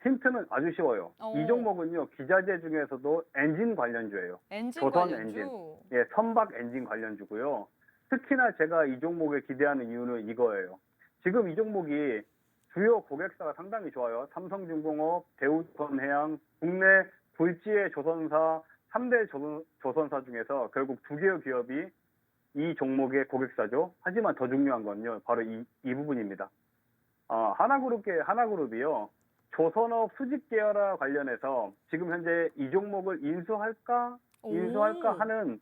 힌트는 아주 쉬워요. 이 어. 종목은요, 기자재 중에서도 엔진 관련주예요. 엔진 조선 관련주. 엔진. 예, 선박 엔진 관련주고요. 특히나 제가 이 종목에 기대하는 이유는 이거예요. 지금 이 종목이 주요 고객사가 상당히 좋아요. 삼성중공업, 대우조선해양, 국내 굴지의 조선사, 3대 조선사 중에서 결국 2개의 기업이 이 종목의 고객사죠. 하지만 더 중요한 건요, 바로 이 부분입니다. 하나그룹이요. 조선업 수직 계열화 관련해서 지금 현재 이 종목을 인수할까 하는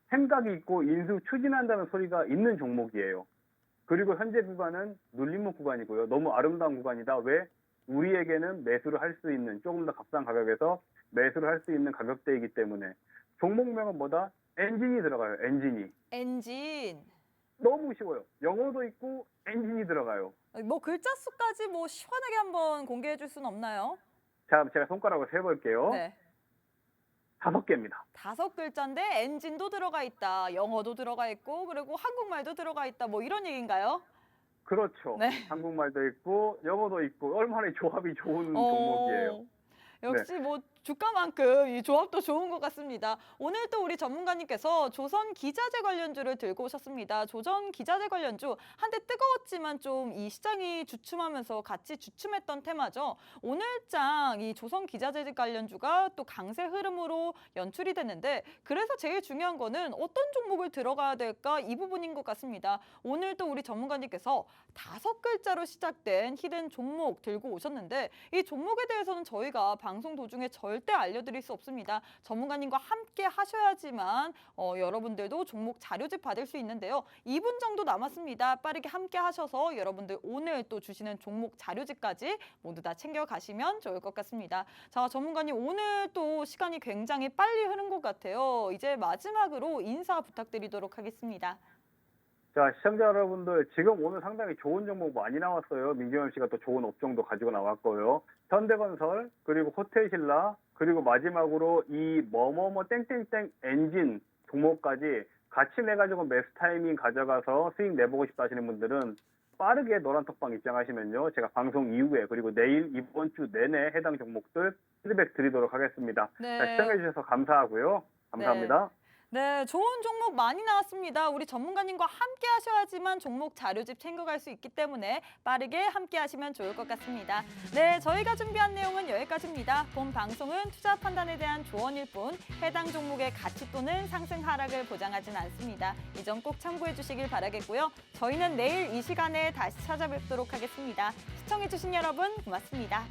생각이 있고 인수 추진한다는 소리가 있는 종목이에요. 그리고 현재 구간은 눌림목 구간이고요. 너무 아름다운 구간이다. 왜? 우리에게는 매수를 할 수 있는 조금 더 값싼 가격에서 매수를 할 수 있는 가격대이기 때문에 종목명은 뭐다? 엔진이 들어가요. 엔진. 너무 쉬워요. 영어도 있고 엔진이 들어가요. 뭐 글자 수까지 뭐 시원하게 한번 공개해 줄 수는 없나요? 자, 제가 손가락으로 세볼게요. 네. 5개입니다. 5글자인데 엔진도 들어가 있다. 영어도 들어가 있고 그리고 한국말도 들어가 있다. 뭐 이런 얘기인가요? 그렇죠. 네. 한국말도 있고 영어도 있고 얼마나 조합이 좋은 종목이에요. 역시 뭐 주가만큼 이 조합도 좋은 것 같습니다. 오늘 또 우리 전문가님께서 조선 기자재 관련주를 들고 오셨습니다. 조선 기자재 관련주 한때 뜨거웠지만 좀 이 시장이 주춤하면서 같이 주춤했던 테마죠. 오늘장 이 조선 기자재 관련주가 또 강세 흐름으로 연출이 됐는데 그래서 제일 중요한 거는 어떤 종목을 들어가야 될까 이 부분인 것 같습니다. 오늘 또 우리 전문가님께서 5글자로 시작된 히든 종목 들고 오셨는데 이 종목에 대해서는 저희가 방송 도중에 절대 알려드릴 수 없습니다. 전문가님과 함께 하셔야지만 여러분들도 종목 자료집 받을 수 있는데요. 2분 정도 남았습니다. 빠르게 함께 하셔서 여러분들 오늘 또 주시는 종목 자료집까지 모두 다 챙겨가시면 좋을 것 같습니다. 자, 전문가님 오늘 또 시간이 굉장히 빨리 흐른 것 같아요. 이제 마지막으로 인사 부탁드리도록 하겠습니다. 자, 시청자 여러분들, 지금 오늘 상당히 좋은 종목 많이 나왔어요. 민경현 씨가 또 좋은 업종도 가지고 나왔고요. 현대건설, 그리고 호텔신라, 그리고 마지막으로 이 뭐뭐뭐 땡땡땡 엔진 종목까지 같이 내가지고 매수 타이밍 가져가서 수익 내보고 싶다 하시는 분들은 빠르게 노란톡방 입장하시면요. 제가 방송 이후에 그리고 내일 이번 주 내내 해당 종목들 피드백 드리도록 하겠습니다. 네. 자, 시청해 주셔서 감사하고요. 감사합니다. 네, 좋은 종목 많이 나왔습니다. 우리 전문가님과 함께 하셔야지만 종목 자료집 챙겨갈 수 있기 때문에 빠르게 함께 하시면 좋을 것 같습니다. 네, 저희가 준비한 내용은 여기까지입니다. 본 방송은 투자 판단에 대한 조언일 뿐 해당 종목의 가치 또는 상승 하락을 보장하진 않습니다. 이 점 꼭 참고해 주시길 바라겠고요. 저희는 내일 이 시간에 다시 찾아뵙도록 하겠습니다. 시청해 주신 여러분 고맙습니다.